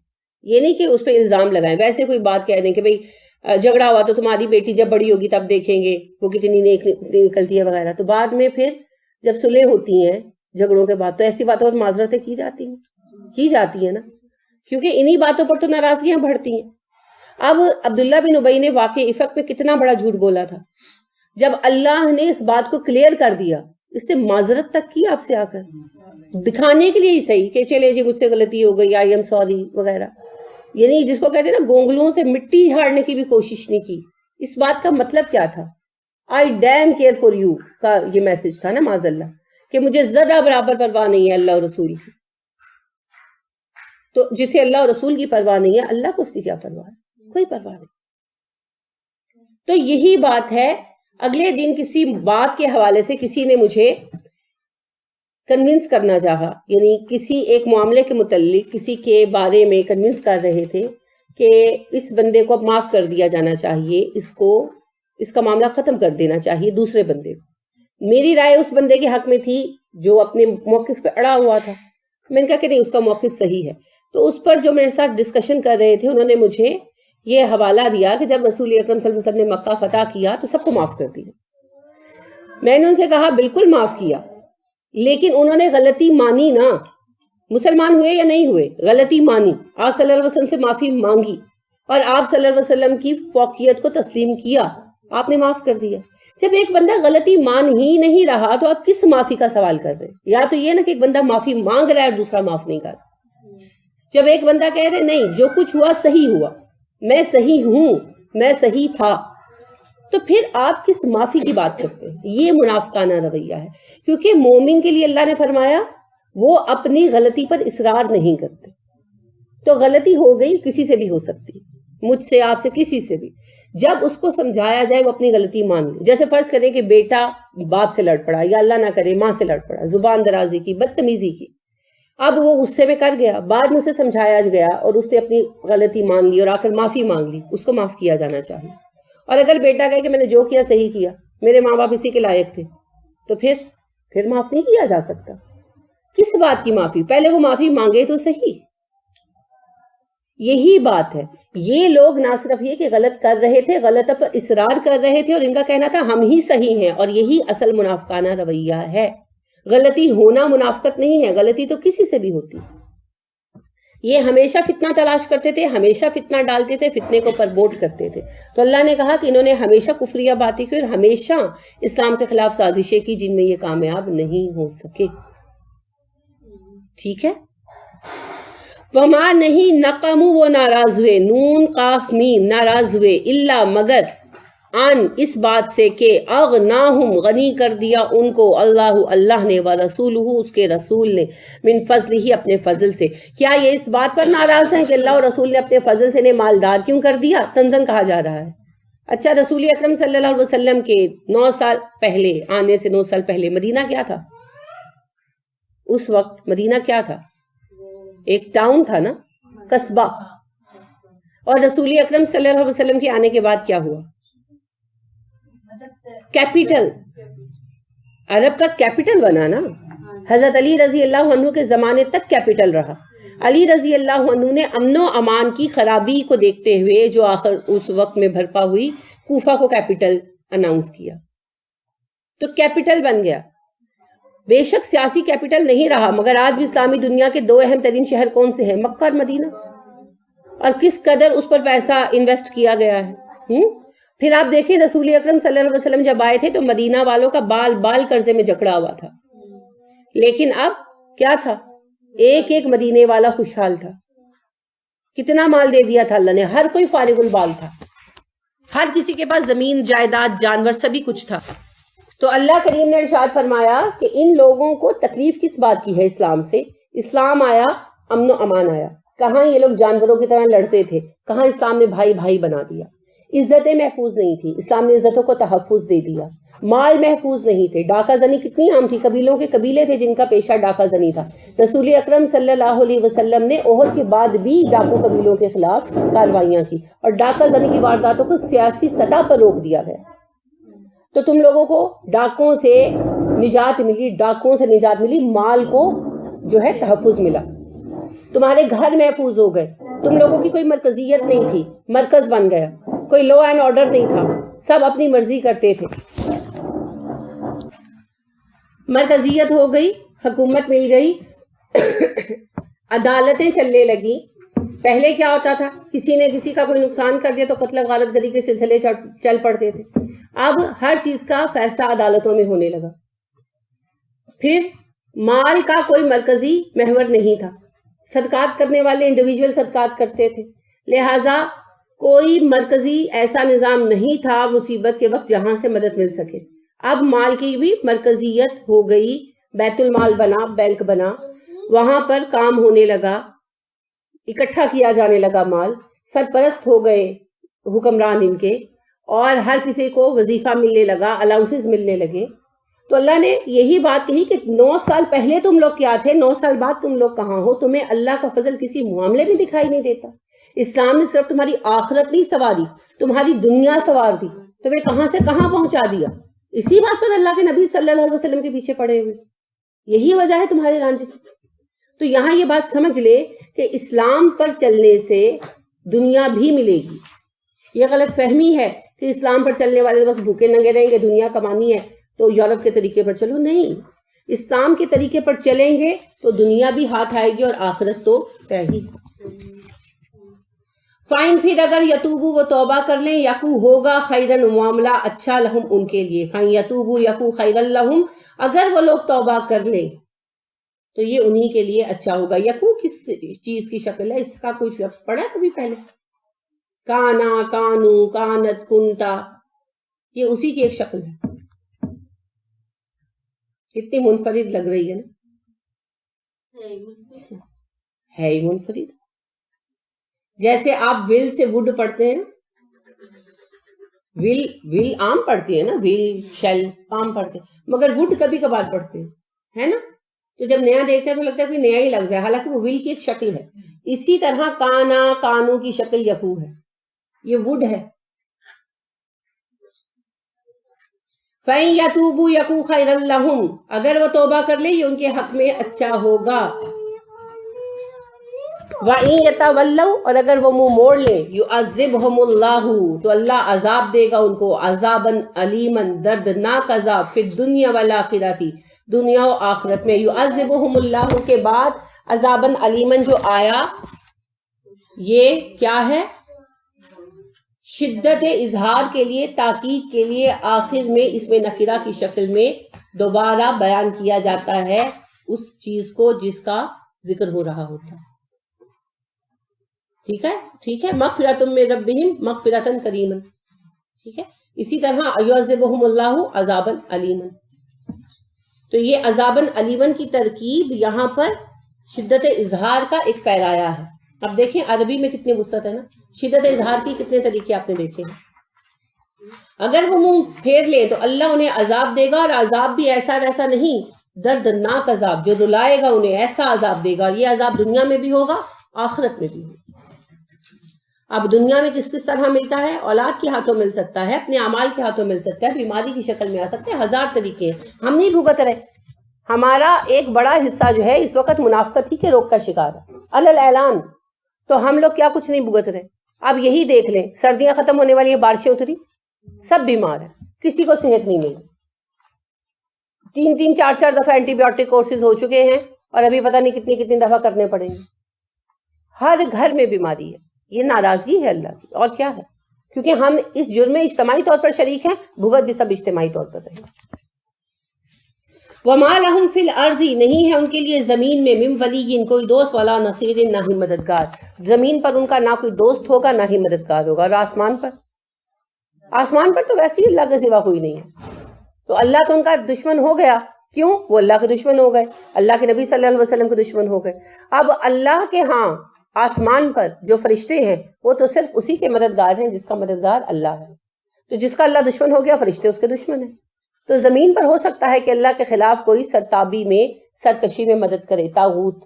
یہ نہیں کہ اس پہ الزام لگائیں، ویسے کوئی بات کہہ دیں کہ بھئی جھگڑا ہوا تو تمہاری بیٹی جب بڑی ہوگی تب دیکھیں گے وہ کتنی نیک نکلتی ہے وغیرہ. تو بعد میں پھر جب صلح ہوتی ہیں جھگڑوں کے بعد تو ایسی باتوں پر معذرتیں کی جاتی ہیں نا، کیونکہ انہی باتوں پر تو ناراضگیاں بڑھتی ہیں. اب عبداللہ بن ابی نے واقع افق میں کتنا بڑا جھوٹ بولا تھا. جب اللہ نے اس بات کو کلیئر کر دیا، اس نے معذرت تک کی آپ سے آ کر، دکھانے کے لیے ہی صحیح کہ چلے جی مجھ سے غلطی ہو گئی، آئی ایم سوری وغیرہ. یعنی جس کو کہتے ہیں نا گونگلوں سے مٹی جھاڑنے کی بھی کوشش نہیں کی. اس بات کا مطلب کیا تھا؟ آئی ڈیم کیئر فار یو کا یہ میسج تھا نا معاذ اللہ، کہ مجھے ذرہ برابر پرواہ نہیں ہے اللہ اور رسول کی. تو جسے اللہ اور رسول کی پرواہ نہیں ہے، اللہ کو اس کی کیا پرواہ ہے؟ کوئی پرواہ نہیں. تو یہی بات ہے. اگلے دن کسی بات کے حوالے سے کسی نے مجھے کنونس کرنا چاہا، یعنی کسی ایک معاملے کے متعلق کسی کے بارے میں کنونس کر رہے تھے کہ اس بندے کو اب معاف کر دیا جانا چاہیے، اس کا معاملہ ختم کر دینا چاہیے دوسرے بندے کو. میری رائے اس بندے کے حق میں تھی جو اپنے موقف پہ اڑا ہوا تھا. میں نے کہا کہ نہیں، اس کا موقف صحیح ہے. تو اس پر جو میرے ساتھ ڈسکشن کر رہے تھے انہوں نے مجھے یہ حوالہ دیا کہ جب رسول اکرم صلی اللہ علیہ وسلم نے مکہ فتح کیا تو سب کو معاف کر دیا. میں نے ان سے کہا بالکل معاف کیا، لیکن انہوں نے غلطی مانی نا. مسلمان ہوئے یا نہیں ہوئے، غلطی مانی، آپ صلی اللہ علیہ وسلم سے معافی مانگی اور آپ صلی اللہ علیہ وسلم کی فوقیت کو تسلیم کیا، آپ نے معاف کر دیا۔ جب ایک بندہ غلطی مان ہی نہیں رہا تو آپ کس معافی کا سوال کر رہے ہیں؟ یا تو یہ نا کہ ایک بندہ معافی مانگ رہا ہے اور دوسرا معاف نہیں کر رہا۔ جب ایک بندہ کہہ رہے نہیں جو کچھ ہوا صحیح ہوا، میں صحیح ہوں، میں صحیح تھا، تو پھر آپ کس معافی کی بات کرتے ہیں؟ یہ منافقانہ رویہ ہے، کیونکہ مومن کے لیے اللہ نے فرمایا وہ اپنی غلطی پر اصرار نہیں کرتے۔ تو غلطی ہو گئی، کسی سے بھی ہو سکتی، مجھ سے، آپ سے، کسی سے بھی۔ جب اس کو سمجھایا جائے وہ اپنی غلطی مان لے۔ جیسے فرض کریں کہ بیٹا باپ سے لڑ پڑا، یا اللہ نہ کرے ماں سے لڑ پڑا، زبان درازی کی، بدتمیزی کی، اب وہ غصے میں کر گیا، بعد میں اسے سمجھایا گیا اور اس نے اپنی غلطی مان لی اور آ کر معافی مانگ لی، اس کو معاف کیا جانا چاہیے۔ اور اگر بیٹا کہے کہ میں نے جو کیا صحیح کیا، میرے ماں باپ اسی کے لائق تھے، تو پھر معاف نہیں کیا جا سکتا۔ کس بات کی معافی؟ پہلے وہ معافی مانگے تو صحیح۔ یہی بات ہے، یہ لوگ نہ صرف یہ کہ غلط کر رہے تھے، غلط پر اصرار کر رہے تھے، اور ان کا کہنا تھا ہم ہی صحیح ہیں، اور یہی اصل منافقانہ رویہ ہے۔ غلطی ہونا منافقت نہیں ہے، غلطی تو کسی سے بھی ہوتی۔ یہ ہمیشہ فتنہ تلاش کرتے تھے، ہمیشہ فتنہ ڈالتے تھے، فتنے کو پرموٹ کرتے تھے۔ تو اللہ نے کہا کہ انہوں نے ہمیشہ کفریہ باتیں کی اور ہمیشہ اسلام کے خلاف سازشیں کی، جن میں یہ کامیاب نہیں ہو سکے۔ ٹھیک ہے؟ وما نہیں نقمو، وہ ناراض ہوئے، نون قاف میم، ناراض ہوئے، الا مگر، ان اس بات سے کہ اغناہم غنی کر دیا ان کو اللہ نے، ورسولہ اس کے رسول نے، من فضلہ ہی اپنے فضل سے۔ کیا یہ اس بات پر ناراض ہیں کہ اللہ اور رسول نے اپنے فضل سے انہیں مالدار کیوں کر دیا؟ تنزن کہا جا رہا ہے۔ اچھا، رسول اکرم صلی اللہ علیہ وسلم کے 9 سال پہلے، آنے سے 9 سال پہلے مدینہ کیا تھا؟ اس وقت مدینہ کیا تھا؟ ایک ٹاؤن تھا نا، قصبہ۔ اور رسول اکرم صلی اللہ علیہ وسلم کے آنے کے بعد کیا ہوا؟ کیپٹل، عرب کا کیپٹل بنا نا۔ حضرت علی رضی اللہ عنہ کے زمانے تک کیپٹل رہا۔ علی رضی اللہ عنہ نے امن و امان کی خرابی کو دیکھتے ہوئے جو آخر اس وقت میں بھرپا ہوئی، کوفہ کو کیپٹل اناؤنس کیا، تو کیپٹل بن گیا۔ بے شک سیاسی کیپٹل نہیں رہا، مگر آج بھی اسلامی دنیا کے 2 اہم ترین شہر کون سے ہیں؟ مکہ اور مدینہ۔ اور کس قدر اس پر پیسہ انویسٹ کیا گیا ہے۔ پھر آپ دیکھیں رسول اکرم صلی اللہ علیہ وسلم جب آئے تھے تو مدینہ والوں کا بال بال قرضے میں جکڑا ہوا تھا، لیکن اب کیا تھا؟ ایک ایک مدینے والا خوشحال تھا۔ کتنا مال دے دیا تھا اللہ نے، ہر کوئی فارغ البال تھا، ہر کسی کے پاس زمین، جائیداد، جانور، سبھی کچھ تھا۔ تو اللہ کریم نے ارشاد فرمایا کہ ان لوگوں کو تکلیف کس بات کی ہے اسلام سے؟ اسلام آیا، امن و امان آیا۔ کہاں یہ لوگ جانوروں کی طرح لڑتے تھے، کہاں اسلام نے بھائی بھائی بنا دیا۔ عزتیں محفوظ نہیں تھی، اسلام نے عزتوں کو تحفظ دے دیا۔ مال محفوظ نہیں تھے، ڈاکہ زنی کتنی عام تھی، قبیلوں کے قبیلے تھے جن کا پیشہ ڈاکہ زنی تھا۔ رسول اکرم صلی اللہ علیہ وسلم نے احد کے بعد بھی ڈاکو قبیلوں کے خلاف کاروائیاں کی، اور ڈاکہ زنی کی وارداتوں کو سیاسی سطح پر روک دیا گیا۔ تو تم لوگوں کو ڈاکوں سے نجات ملی، ڈاکوں سے نجات ملی، مال کو جو ہے تحفظ ملا، تمہارے گھر محفوظ ہو گئے، تم لوگوں کی کوئی مرکزیت نہیں تھی، مرکز بن گیا، کوئی لا اینڈ آرڈر نہیں تھا، سب اپنی مرضی کرتے تھے، مرکزیت ہو گئی، حکومت مل گئی، عدالتیں چلنے لگی۔ پہلے کیا ہوتا تھا؟ کسی نے کسی کا کوئی نقصان کر دیا تو قتل غارت گری کے سلسلے چل پڑتے تھے۔ اب ہر چیز کا فیصلہ عدالتوں میں ہونے لگا۔ پھر مال کا کوئی مرکزی محور نہیں تھا، صدقات کرنے والے انڈیویجول صدقات کرتے تھے، لہٰذا کوئی مرکزی ایسا نظام نہیں تھا مصیبت کے وقت جہاں سے مدد مل سکے۔ اب مال کی بھی مرکزیت ہو گئی، بیت المال بنا، بینک بنا، وہاں پر کام ہونے لگا، اکٹھا کیا جانے لگا مال، سرپرست ہو گئے حکمران ان کے، اور ہر کسی کو وظیفہ ملنے لگا، الاؤنسز ملنے لگے۔ تو اللہ نے یہی بات کہی کہ 9 سال پہلے تم لوگ کیا تھے، 9 سال بعد تم لوگ کہاں ہو، تمہیں اللہ کا فضل کسی معاملے میں دکھائی نہیں دیتا۔ اسلام نے صرف تمہاری آخرت نہیں سواری، تمہاری دنیا سوار دی، تمہیں کہاں سے کہاں پہنچا دیا۔ اسی بات پر اللہ کے نبی صلی اللہ علیہ وسلم کے پیچھے پڑے ہوئے، یہی وجہ ہے تمہارے رانجے کی۔ تو یہاں یہ بات سمجھ لے کہ اسلام پر چلنے سے دنیا بھی ملے گی۔ یہ غلط فہمی ہے کہ اسلام پر چلنے والے بس بھوکے ننگے رہیں گے، دنیا کمانی ہے تو یورپ کے طریقے پر چلو، نہیں، اسلام کے طریقے پر چلیں گے تو دنیا بھی ہاتھ آئے گی اور آخرت تو ہے ہی۔ فائن پھر اگر یتوبو وہ توبہ کر لیں یکو ہوگا خیرن معاملہ اچھا لہم ان کے لیے. فائن یتوبو یکو خیرن لہم اگر وہ لوگ توبہ کر لیں تو یہ انہی کے لیے اچھا ہوگا. یکو کس چیز کی شکل ہے؟ اس کا کوئی لفظ پڑھا کبھی پہلے؟ کانا، کانو، کانت، کنتا، یہ اسی کی ایک شکل ہے. کتنی منفرد لگ رہی ہے نا؟ ہے ہی منفرد. جیسے آپ ول سے وڈ پڑھتے ہیں، ول عام پڑھتی ہے نا، ول شیل عام پڑھتے ہیں، مگر وڈ کبھی کبھار پڑھتے ہیں، ہے نا؟ تو جب نیا دیکھتے ہیں تو لگتا ہے کوئی نیا ہی لفظ ہے، حالانکہ وہ ول کی ایک شکل ہے. اسی طرح کانا، کانو کی شکل یکو ہے، یہ وڈ ہے. فَإِن يَتُوبُوا يَكُن خَيْرًا لَّهُمْ اگر وہ توبہ کر لے یہ ان کے حق میں اچھا ہوگا. وَإِن يَتَوَلَّوْا اور اگر وہ منہ موڑ لیں يُعَذِّبْهُمُ اللَّهُ تو اللہ عذاب دے گا ان کو، عذابًا علیمًا دردناک عذاب، فی الدنیا والآخرۃ دنیا و آخرت میں. يُعَذِّبُهُمُ اللَّهُ کے بعد عذابًا علیمًا جو آیا یہ کیا ہے؟ شدت اظہار کے لیے، تاکید کے لیے آخر میں اس میں نکرہ کی شکل میں دوبارہ بیان کیا جاتا ہے اس چیز کو جس کا ذکر ہو رہا ہوتا ہے. ٹھیک ہے، ٹھیک ہے. مغفرۃ من ربہم مغفرۃ کریما. ٹھیک ہے. اسی طرح یعذبہم اللہ عذابا علیما. تو یہ عذابا علیما کی ترکیب یہاں پر شدت اظہار کا ایک پیرایا ہے. اب دیکھیں عربی میں کتنی وسعت ہے نا، شدت اظہار کی کتنے طریقے آپ نے دیکھے ہیں. اگر وہ منہ پھیر لیں تو اللہ انہیں عذاب دے گا، اور عذاب بھی ایسا ویسا نہیں، دردناک عذاب جو رلائے گا انہیں، ایسا عذاب دے گا. یہ عذاب دنیا میں بھی ہوگا، آخرت میں بھی ہوگا. اب دنیا میں کس طرح ملتا ہے؟ اولاد کے ہاتھوں مل سکتا ہے، اپنے اعمال کے ہاتھوں مل سکتا ہے، بیماری کی شکل میں آ سکتے ہیں، ہزار طریقے ہیں. ہم نہیں بھگت رہے. ہمارا ایک بڑا حصہ جو ہے اس وقت منافقت ہی کے روگ کا شکار ہے علل اعلان. تو ہم لوگ کیا کچھ نہیں بھگت رہے. اب یہی دیکھ لیں، سردیاں ختم ہونے والی ہیں، بارشیں اتری، سب بیمار ہیں، کسی کو صحت نہیں ملی. 3 4 دفعہ اینٹی بایوٹک کورسز ہو چکے ہیں اور ابھی پتہ نہیں کتنی دفعہ کرنے پڑیں گے. ہر گھر میں بیماری ہے. یہ ناراضگی ہے اللہ کی، اور کیا ہے؟ کیونکہ ہم اس جرم میں اجتماعی طور پر شریک ہیں، بھگت بھی سب اجتماعی طور پر رہے. وَمَا لَهُمْ فِي الْأَرْضِ نہیں ہے ان کے لیے زمین میں من ولی کوئی دوست ولا نصیر نہ ہی مددگار. زمین پر ان کا نہ کوئی دوست ہوگا نہ ہی مددگار ہوگا. اور آسمان پر تو ویسے ہی اللہ کے سوا کوئی نہیں ہے. تو اللہ تو ان کا دشمن ہو گیا. کیوں؟ وہ اللہ کے دشمن ہو گئے، اللہ کے نبی صلی اللہ علیہ وسلم کے دشمن ہو گئے. اب اللہ کے ہاں آسمان پر جو فرشتے ہیں وہ تو صرف اسی کے مددگار ہیں جس کا مددگار اللہ ہے. تو جس کا اللہ دشمن ہو گیا، فرشتے اس کے دشمن ہیں. تو زمین پر ہو سکتا ہے کہ اللہ کے خلاف کوئی سرتابی میں، سرکشی میں مدد کرے، طاغوت.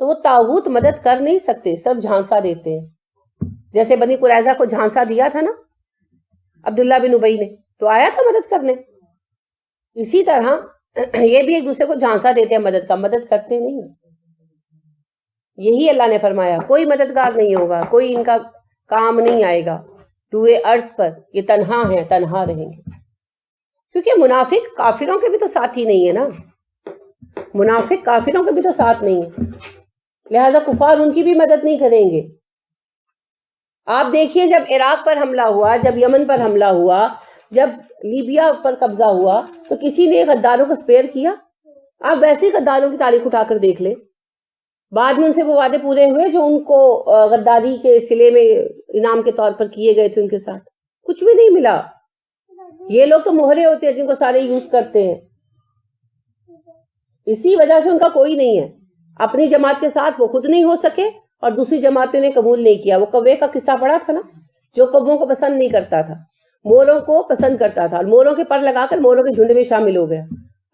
تو وہ طاغوت مدد کر نہیں سکتے، صرف جھانسا دیتے ہیں. جیسے بنی قریظہ کو جھانسا دیا تھا نا عبداللہ بن ابی نے، تو آیا تھا مدد کرنے. اسی طرح یہ بھی ایک دوسرے کو جھانسا دیتے ہیں مدد کا، مدد کرتے نہیں ہیں. یہی اللہ نے فرمایا کوئی مددگار نہیں ہوگا، کوئی ان کا کام نہیں آئے گا روئے ارض پر. یہ تنہا ہیں، تنہا رہیں گے. کیونکہ منافق کافروں کے بھی تو ساتھی نہیں ہے نا، منافق کافروں کے بھی تو ساتھ نہیں ہے، لہذا کفار ان کی بھی مدد نہیں کریں گے. آپ دیکھیے جب عراق پر حملہ ہوا، جب یمن پر حملہ ہوا، جب لیبیا پر قبضہ ہوا، تو کسی نے غداروں کو سپیئر کیا؟ آپ ویسے ہی غداروں کی تاریخ اٹھا کر دیکھ لیں. بعد میں ان سے وہ وعدے پورے ہوئے جو ان کو غداری کے صلے میں انعام کے طور پر کیے گئے تھے، ان کے ساتھ کچھ بھی نہیں ملا. یہ لوگ تو مہرے ہوتے ہیں جن کو سارے یوز کرتے ہیں. اسی وجہ سے ان کا کوئی نہیں ہے. اپنی جماعت کے ساتھ وہ خود نہیں ہو سکے اور دوسری جماعتیں نے قبول نہیں کیا. وہ کوے کا قصہ پڑا تھا نا، جو کووں کو پسند نہیں کرتا تھا، موروں کو پسند کرتا تھا، اور موروں کے پر لگا کر موروں کے جھنڈ میں شامل ہو گیا.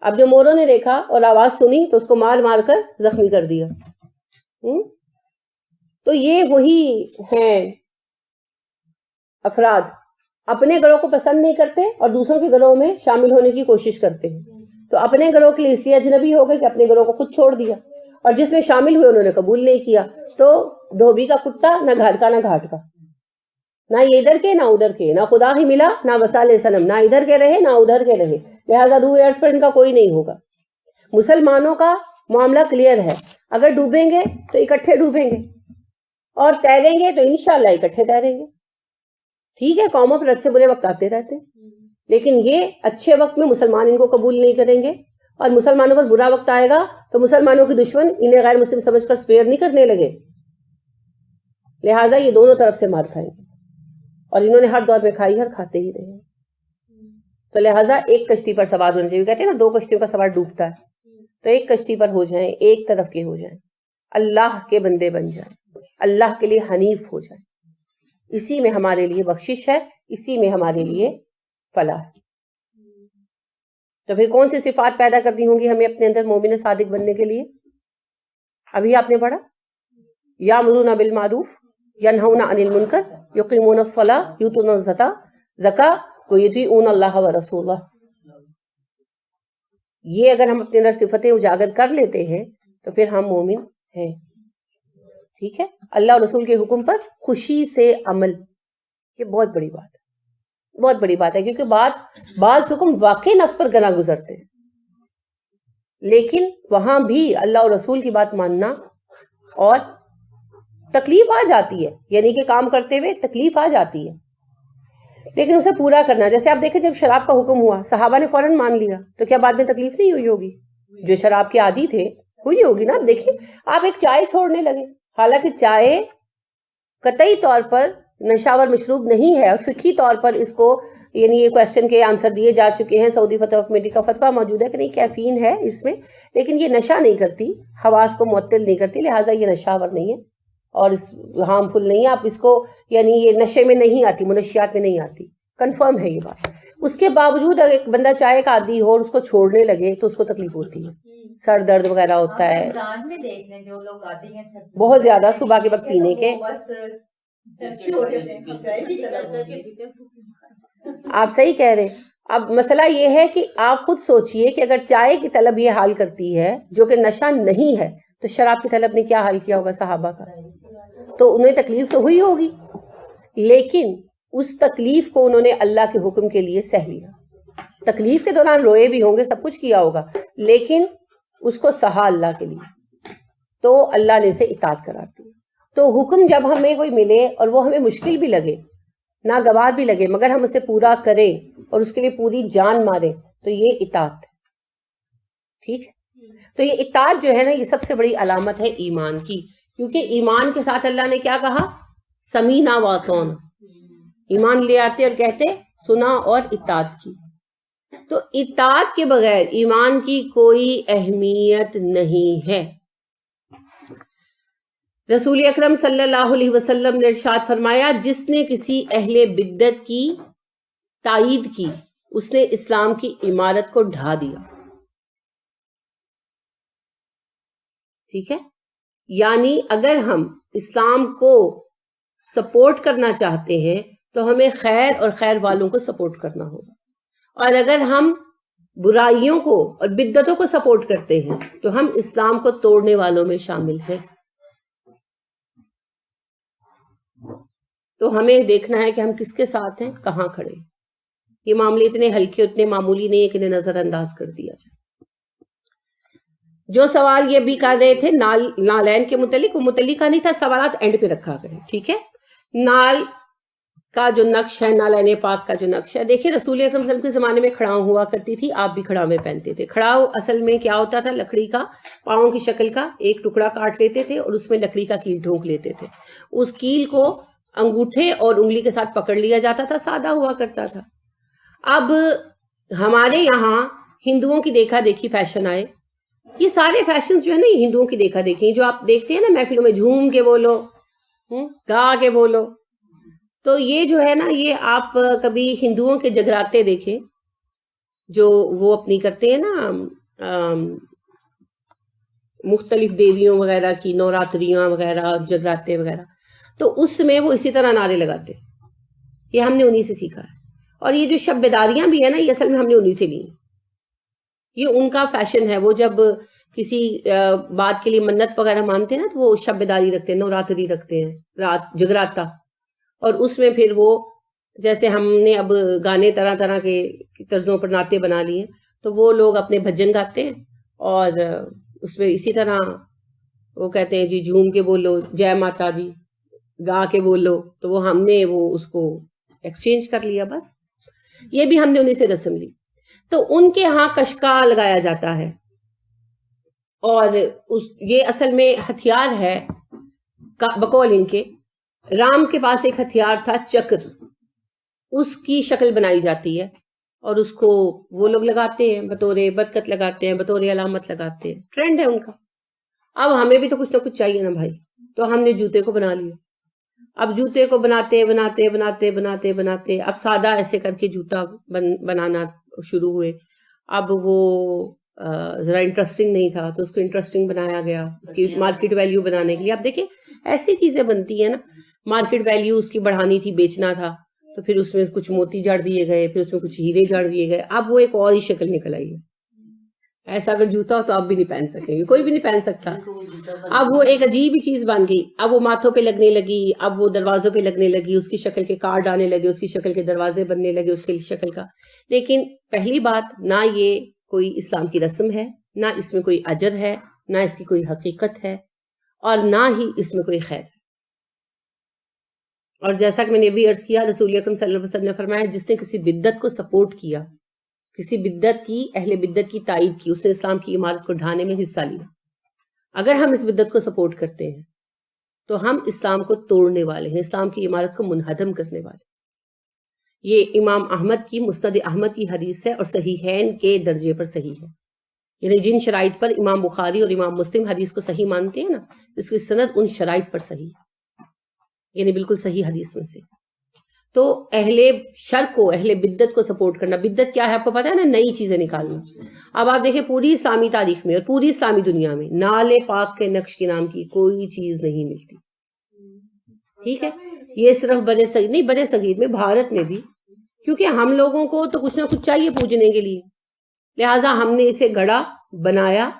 اب جو موروں نے دیکھا اور آواز سنی تو اس کو مار مار کر زخمی کر دیا. تو یہ وہی ہیں افراد، اپنے گروہ کو پسند نہیں کرتے اور دوسروں کے گروہ میں شامل ہونے کی کوشش کرتے ہیں. تو اپنے گروہ کے لیے اس لیے اجنبی ہو گئے کہ اپنے گروہ کو خود چھوڑ دیا، اور جس میں شامل ہوئے انہوں نے قبول نہیں کیا. تو دھوبی کا کتا، نہ گھر کا نہ گھاٹ کا، نہ یہ ادھر کے نہ ادھر کے، نہ خدا ہی ملا نہ وسال سنم، نہ ادھر کے رہے نہ ادھر کے رہے. لہٰذا روح ارض پر ان کا کوئی نہیں ہوگا. مسلمانوں کا معاملہ کلیئر ہے، اگر ڈوبیں گے تو اکٹھے ڈوبیں گے، اور تیریں گے تو انشاءاللہ اکٹھے تیریں گے. ٹھیک ہے قوموں پر اچھے برے وقت آتے رہتے ہیں, لیکن یہ اچھے وقت میں مسلمان ان کو قبول نہیں کریں گے, اور مسلمانوں پر برا وقت آئے گا تو مسلمانوں کے دشمن انہیں غیر مسلم سمجھ کر سپیئر نہیں کرنے لگے. لہٰذا یہ دونوں طرف سے مار کھائیں گے, اور انہوں نے ہر دور میں کھائی, ہر کھاتے ہی رہے. تو لہٰذا ایک کشتی پر سوار ہونا چاہیے. کہتے ہیں نا 2 کشتیوں کا سوار ڈوبتا ہے, تو ایک کشتی پر ہو جائیں, ایک طرف کے ہو جائیں, اللہ کے بندے بن جائیں, اللہ کے لیے حنیف ہو جائیں. اسی میں ہمارے لیے بخشش ہے, اسی میں ہمارے لیے فلاح ہے. تو پھر کون سی صفات پیدا کرنی ہوں گی ہمیں اپنے اندر مومن صادق بننے کے لیے؟ ابھی آپ نے پڑھا, یامرون بالمعروف ینہون عن المنکر یقیمون الصلاۃ یؤتون الزکاۃ ویطیعون اللہ ورسولہ. یہ اگر ہم اپنے اندر صفتیں اجاگر کر لیتے ہیں تو پھر ہم مومن ہیں. ٹھیک ہے, اللہ اور رسول کے حکم پر خوشی سے عمل, یہ بہت بڑی بات ہے, بہت بڑی بات ہے, کیونکہ بعض حکم واقعی نفس پر گنا گزرتے ہیں, لیکن وہاں بھی اللہ اور رسول کی بات ماننا, اور تکلیف آ جاتی ہے, یعنی کہ کام کرتے ہوئے تکلیف آ جاتی ہے, لیکن اسے پورا کرنا. جیسے آپ دیکھیں جب شراب کا حکم ہوا صحابہ نے فوراً مان لیا, تو کیا بعد میں تکلیف نہیں ہوئی ہوگی؟ جو شراب کے عادی تھے ہوئی ہوگی نا. آپ دیکھیں, آپ ایک چائے چھوڑنے لگے, حالانکہ چائے قطعی طور پر نشاور مشروب نہیں ہے, اور فقہی طور پر اس کو یعنی یہ کوشچن کے آنسر دیے جا چکے ہیں, سعودی فتویٰ کمیٹی کا فتویٰ موجود ہے کہ نہیں کیفین ہے اس میں, لیکن یہ نشہ نہیں کرتی, حواس کو معطل نہیں کرتی, لہٰذا یہ نشاور نہیں ہے اور اس ہارمفل نہیں ہے. آپ اس کو یعنی یہ نشے میں نہیں آتی, منشیات میں نہیں آتی, کنفرم ہے یہ بات. اس کے باوجود اگر ایک بندہ چائے کا عادی ہو اور اس کو چھوڑنے لگے تو اس کو تکلیف ہوتی ہے, سر درد وغیرہ ہوتا ہے بہت زیادہ صبح کے وقت پینے کے. آپ صحیح کہہ رہے. اب مسئلہ یہ ہے کہ آپ خود سوچئے کہ اگر چائے کی طلب یہ حال کرتی ہے جو کہ نشہ نہیں ہے, تو شراب کی طلب نے کیا حال کیا ہوگا صحابہ کا؟ تو انہیں تکلیف تو ہوئی ہوگی, لیکن اس تکلیف کو انہوں نے اللہ کے حکم کے لیے سہ لیا. تکلیف کے دوران روئے بھی ہوں گے, سب کچھ کیا ہوگا, لیکن اس کو سہا اللہ کے لیے, تو اللہ نے اسے اطاعت قرار دیا. تو حکم جب ہمیں کوئی ملے اور وہ ہمیں مشکل بھی لگے, ناگوار بھی لگے, مگر ہم اسے پورا کریں اور اس کے لیے پوری جان ماریں, تو یہ اطاعت ہے. ٹھیک ہے, تو یہ اطاعت جو ہے نا, یہ سب سے بڑی علامت ہے ایمان کی, کیونکہ ایمان کے ساتھ اللہ نے کیا کہا؟ سمینا واطعنا. ایمان لے آتے اور کہتے سنا اور اطاعت کی. تو اطاعت کے بغیر ایمان کی کوئی اہمیت نہیں ہے. رسول اکرم صلی اللہ علیہ وسلم نے ارشاد فرمایا, جس نے کسی اہل بدعت کی تائید کی اس نے اسلام کی عمارت کو ڈھا دیا. ٹھیک ہے, یعنی اگر ہم اسلام کو سپورٹ کرنا چاہتے ہیں تو ہمیں خیر اور خیر والوں کو سپورٹ کرنا ہوگا, اور اگر ہم برائیوں کو اور بدعتوں کو سپورٹ کرتے ہیں تو ہم اسلام کو توڑنے والوں میں شامل ہیں. تو ہمیں دیکھنا ہے کہ ہم کس کے ساتھ ہیں, کہاں کھڑے. یہ معاملے اتنے ہلکے اتنے معمولی نہیں ہے کہ انہیں نظر انداز کر دیا جائے. جو سوال یہ بھی کر رہے تھے نالین کے متعلق, وہ متعلق کا نہیں تھا, سوالات اینڈ پہ رکھا کریں. ٹھیک ہے, نال کا جو نقش ہے, نالین پاک کا جو نقش ہے, دیکھیں رسول اکرم صلی اللہ علیہ وسلم کے زمانے میں کھڑاؤں ہوا کرتی تھی, آپ بھی کھڑاویں پہنتے تھے. کھڑاؤ اصل میں کیا ہوتا تھا؟ لکڑی کا پاؤں کی شکل کا ایک ٹکڑا کاٹ لیتے تھے اور اس میں لکڑی کا کیل ڈھونک لیتے تھے. اس کیل کو انگوٹھے اور انگلی کے ساتھ پکڑ لیا جاتا تھا, سادہ ہوا کرتا تھا. اب ہمارے یہاں ہندوؤں کی دیکھا دیکھی فیشن آئے. یہ سارے فیشنز جو ہے نا, یہ ہندوؤں کی دیکھا دیکھی, جو آپ دیکھتے ہیں نا محفلوں میں, جھوم کے بولو, گا کے بولو. تو یہ جو ہے نا, یہ آپ کبھی ہندوؤں کے جگراتے دیکھیں جو وہ اپنی کرتے ہیں نا, مختلف دیویوں وغیرہ کی نوراتریاں وغیرہ, جگراتے وغیرہ, تو اس میں وہ اسی طرح نعرے لگاتے. یہ ہم نے انہی سے سیکھا ہے. اور یہ جو شب بیداریاں بھی ہے نا, یہ اصل میں ہم نے انہی سے لی. یہ ان کا فیشن ہے. وہ جب کسی بات کے لیے منت وغیرہ مانتے ہیں نا, تو وہ شب بیداری رکھتے ہیں, نوراتری رکھتے ہیں, رات جگراتا. اور اس میں پھر وہ جیسے ہم نے اب گانے طرح طرح کے طرزوں پر نعتیں بنا لی ہیں, تو وہ لوگ اپنے بھجن گاتے ہیں اور اس میں اسی طرح وہ کہتے ہیں جی جھوم کے بولو, جے ماتا دی, گا کے بولو، تو وہ ہم نے وہ اس کو ایکسچینج کر لیا، بس یہ بھی ہم نے انہیں سے رسم لی. تو ان کے ہاں کشکا لگایا جاتا ہے، اور یہ اصل میں ہتھیار ہے بقول ان کے. رام کے پاس ایک ہتھیار تھا چکر، اس کی شکل بنائی جاتی ہے اور اس کو وہ لوگ لگاتے ہیں بطور برکت، لگاتے ہیں بطور علامت، لگاتے ہیں، ٹرینڈ ہے ان کا. اب ہمیں بھی تو کچھ نہ کچھ چاہیے نا بھائی، تو ہم نے جوتے کو بنا لیا. اب جوتے کو بناتے بناتے بناتے بناتے بناتے اب سادہ ایسے کر کے جوتا بنانا شروع ہوئے. اب وہ ذرا انٹرسٹنگ نہیں تھا تو اس کو انٹرسٹنگ بنایا گیا، اس کی مارکیٹ ویلیو بنانے کے لیے. اب دیکھیں ایسی چیزیں بنتی ہیں نا، مارکیٹ ویلیو اس کی بڑھانی تھی، بیچنا تھا، تو پھر اس میں کچھ موتی جڑ دیے گئے، پھر اس میں کچھ ہیرے جڑ دیے گئے. اب وہ ایک اور ہی شکل نکل آئی ہے. ایسا اگر جوتا ہو تو آپ بھی نہیں پہن سکیں گے، کوئی بھی نہیں پہن سکتا. اب وہ ایک عجیب ہی چیز بن گئی. اب وہ ماتھوں پہ لگنے لگی، اب وہ دروازوں پہ لگنے لگی، اس کی شکل کے کارڈ آنے لگے، اس کی شکل کے دروازے بننے لگے، اس کی شکل کا. لیکن پہلی بات، نہ یہ کوئی اسلام کی رسم ہے، نہ اس میں کوئی اجر ہے، نہ اس کی کوئی حقیقت ہے، اور نہ ہی اس میں کوئی خیر ہے. اور جیسا کہ میں نے بھی عرض کیا، رسول اکرم صلی اللہ علیہ وسلم نے فرمایا جس نے کسی بدعت کو سپورٹ کیا، کسی بدعت کی، اہل بدعت کی تائید کی، اس نے اسلام کی عمارت کو ڈھانے میں حصہ لیا. اگر ہم اس بدعت کو سپورٹ کرتے ہیں تو ہم اسلام کو توڑنے والے ہیں، اسلام کی عمارت کو منہدم کرنے والے. یہ امام احمد کی مسند احمد کی حدیث ہے اور صحیحین کے درجے پر صحیح ہے. یعنی جن شرائط پر امام بخاری اور امام مسلم حدیث کو صحیح مانتے ہیں نا، اس کی سند ان شرائط پر صحیح ہے، یعنی بالکل صحیح حدیث میں سے. تو اہل شر کو، اہل بدعت کو سپورٹ کرنا، بدعت کیا ہے آپ کو پتا ہے نا، نئی چیزیں نکالنا. اب آپ دیکھیں پوری اسلامی تاریخ میں اور پوری اسلامی دنیا میں نال پاک کے نقش کے نام کی کوئی چیز نہیں ملتی. ٹھیک ہے، یہ صرف برصغیر نہیں، برصغیر میں، بھارت میں بھی، کیونکہ ہم لوگوں کو تو کچھ نہ کچھ چاہیے پوجنے کے لیے، لہٰذا ہم نے اسے گڑا، بنایا،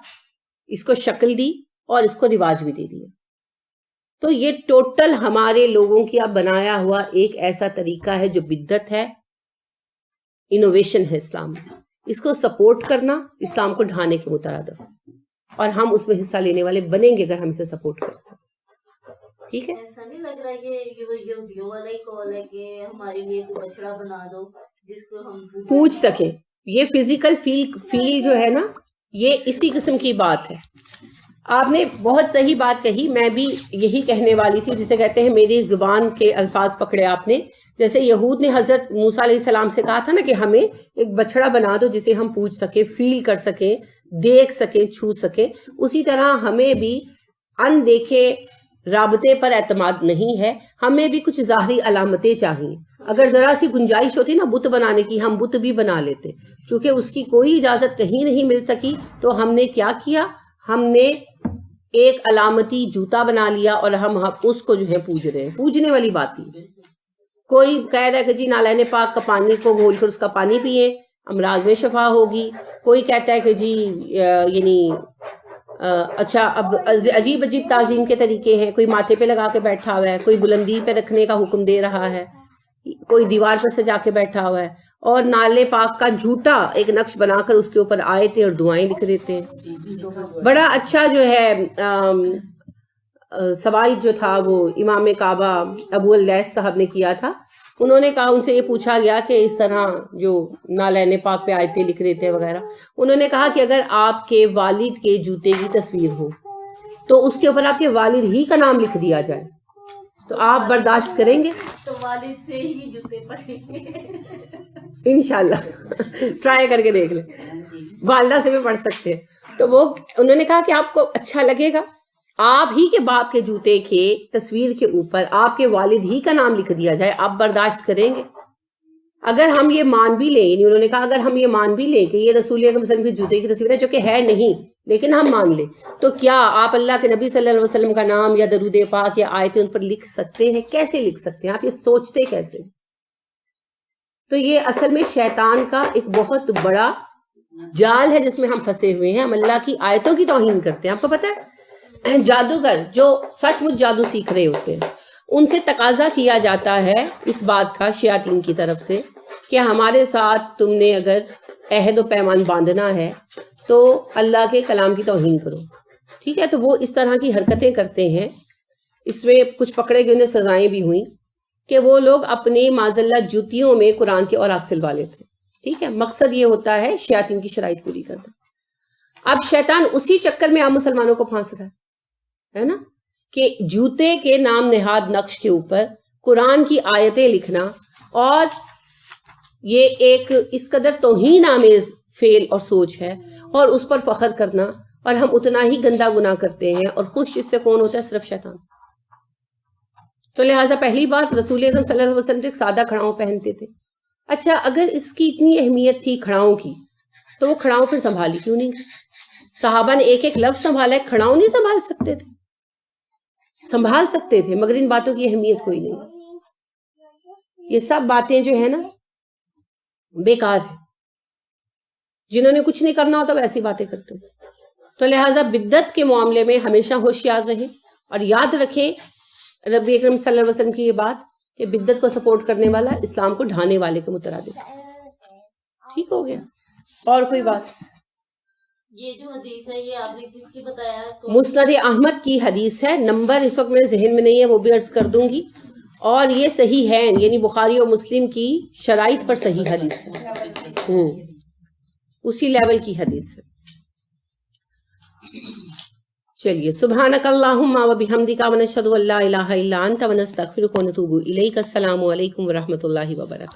اس کو شکل دی اور اس کو رواج بھی دے دیا. تو یہ ٹوٹل ہمارے لوگوں کی اب بنایا ہوا ایک ایسا طریقہ ہے جو بدعت ہے، انوویشن ہے اسلام میں. اس کو سپورٹ کرنا اسلام کو ڈھانے کے مترادف، اور ہم اس میں حصہ لینے والے بنیں گے اگر ہم اسے سپورٹ کرتے ہیں. ٹھیک ہے، ایسا نہیں لگ رہا یہ یہودیوں والا ہی کال ہے کہ ہمارے لیے کوئی بچڑا بنا دو جس کو ہم پوچھ سکیں. یہ فزیکل فیل جو ہے نا، یہ اسی قسم کی بات ہے. آپ نے بہت صحیح بات کہی، میں بھی یہی کہنے والی تھی، جسے کہتے ہیں میری زبان کے الفاظ پکڑے آپ نے. جیسے یہود نے حضرت موسیٰ علیہ السلام سے کہا تھا نا کہ ہمیں ایک بچڑا بنا دو جسے ہم پوچھ سکیں، فیل کر سکیں، دیکھ سکیں، چھو سکیں. اسی طرح ہمیں بھی ان دیکھے رابطے پر اعتماد نہیں ہے، ہمیں بھی کچھ ظاہری علامتیں چاہیے. اگر ذرا سی گنجائش ہوتی نا بت بنانے کی، ہم بت بھی بنا لیتے. چونکہ اس کی کوئی اجازت کہیں نہیں مل سکی، تو ہم نے کیا کیا، ہم نے ایک علامتی جوتا بنا لیا اور ہم اس کو جو ہے پوج رہے ہیں. پوجنے والی بات ہی. کوئی کہہ رہا ہے کہ جی نالین پاک کا پانی کو گھول کر اس کا پانی پیئے، امراض میں شفا ہوگی. کوئی کہتا ہے کہ جی یعنی اچھا اب عجیب تعظیم کے طریقے ہیں. کوئی ماتھے پہ لگا کے بیٹھا ہوا ہے، کوئی بلندی پہ رکھنے کا حکم دے رہا ہے، کوئی دیوار پہ سجا کے بیٹھا ہوا ہے، اور نالے پاک کا جھوٹا ایک نقش بنا کر اس کے اوپر آیتیں اور دعائیں لکھ دیتے ہیں. بڑا اچھا جو ہے سوال جو تھا وہ امام کعبہ ابو اللیث صاحب نے کیا تھا. انہوں نے کہا، ان سے یہ پوچھا گیا کہ اس طرح جو نالین پاک پہ آیتیں لکھ دیتے ہیں وغیرہ، انہوں نے کہا کہ اگر آپ کے والد کے جوتے کی تصویر ہو تو اس کے اوپر آپ کے والد ہی کا نام لکھ دیا جائے تو آپ برداشت کریں گے؟ تو والد سے ہی جوتے پڑیں گے انشاءاللہ. ٹرائی کر کے دیکھ لیں، والدہ سے بھی پڑھ سکتے ہیں. تو وہ انہوں نے کہا کہ آپ کو اچھا لگے گا آپ ہی کے باپ کے جوتے کے تصویر کے اوپر آپ کے والد ہی کا نام لکھ دیا جائے، آپ برداشت کریں گے؟ اگر ہم یہ مان بھی لیں، یعنی انہوں نے کہا اگر ہم یہ مان بھی لیں کہ یہ رسول اکرم صلی اللہ علیہ وسلم کے جوتے کی تصویر ہے، جو کہ ہے نہیں، لیکن ہم مان لیں، تو کیا آپ اللہ کے نبی صلی اللہ علیہ وسلم کا نام یا درود پاک یا آیتیں ان پر لکھ سکتے ہیں؟ کیسے لکھ سکتے ہیں؟ آپ یہ سوچتے کیسے؟ تو یہ اصل میں شیطان کا ایک بہت بڑا جال ہے جس میں ہم پھنسے ہوئے ہیں. ہم اللہ کی آیتوں کی توہین کرتے ہیں. آپ کو پتہ ہے جادوگر جو سچ مچ جادو سیکھ رہے ہوتے ہیں، ان سے تقاضا کیا جاتا ہے اس بات کا شیاطین کی طرف سے کہ ہمارے ساتھ تم نے اگر عہد و پیمان باندھنا ہے تو اللہ کے کلام کی توہین کرو. ٹھیک ہے، تو وہ اس طرح کی حرکتیں کرتے ہیں. اس میں کچھ پکڑے گئے انہیں سزائیں بھی ہوئیں کہ وہ لوگ اپنے معذاللہ جوتیوں میں قرآن کے اوراق سلوا لیتے. ٹھیک ہے, مقصد یہ ہوتا ہے شیاطین کی شرائط پوری کرنا. اب شیطان اسی چکر میں عام مسلمانوں کو پھانس رہا ہے نا, کہ جوتے کے نام نہاد نقش کے اوپر قرآن کی آیتیں لکھنا, اور یہ ایک اس قدر توہین آمیز فعل اور سوچ ہے, اور اس پر فخر کرنا, اور ہم اتنا ہی گندا گناہ کرتے ہیں, اور خوش اس سے کون ہوتا ہے؟ صرف شیطان. تو لہٰذا پہلی بات, رسول اکرم صلی اللہ علیہ وسلم ایک سادہ کھڑاؤں پہنتے تھے. اچھا, اگر اس کی اتنی اہمیت تھی کھڑاؤں کی, تو وہ کھڑاؤں پھر سنبھالی کیوں نہیں؟ صحابہ نے ایک ایک لفظ سنبھالا ہے, کھڑاؤں نہیں سنبھال سکتے تھے؟ سنبھال سکتے تھے, مگر ان باتوں کی اہمیت کوئی نہیں. یہ سب باتیں جو ہے نا بیکار ہیں. جنہوں نے کچھ نہیں کرنا ہوتا وہ ایسی باتیں کرتے ہیں. تو لہٰذا بدعت کے معاملے میں ہمیشہ ہوشیار رہیں, اور یاد رکھیں ربی اکرم صلی اللہ علیہ وسلم کی یہ بات کہ بدعت کو سپورٹ کرنے والا اسلام کو ڈھانے والے کے مترادف. ٹھیک ہو گیا؟ اور کوئی بات؟ یہ جو حدیث ہے یہ آپ نے کس کی بتایا؟ مسند احمد کی حدیث ہے. نمبر اس وقت میرے ذہن میں نہیں ہے, وہ بھی عرض کر دوں گی. اور یہ صحیح ہے, یعنی بخاری اور مسلم کی شرائط پر صحیح حدیث ہے, اسی لیول کی حدیث ہے. چلیے, سبحانک اللہم و بحمدک ونشہد ان لا الہ الا انت ونستغفرک ونتوب الیک. السلام علیکم ورحمۃ اللہ وبرکاتہ.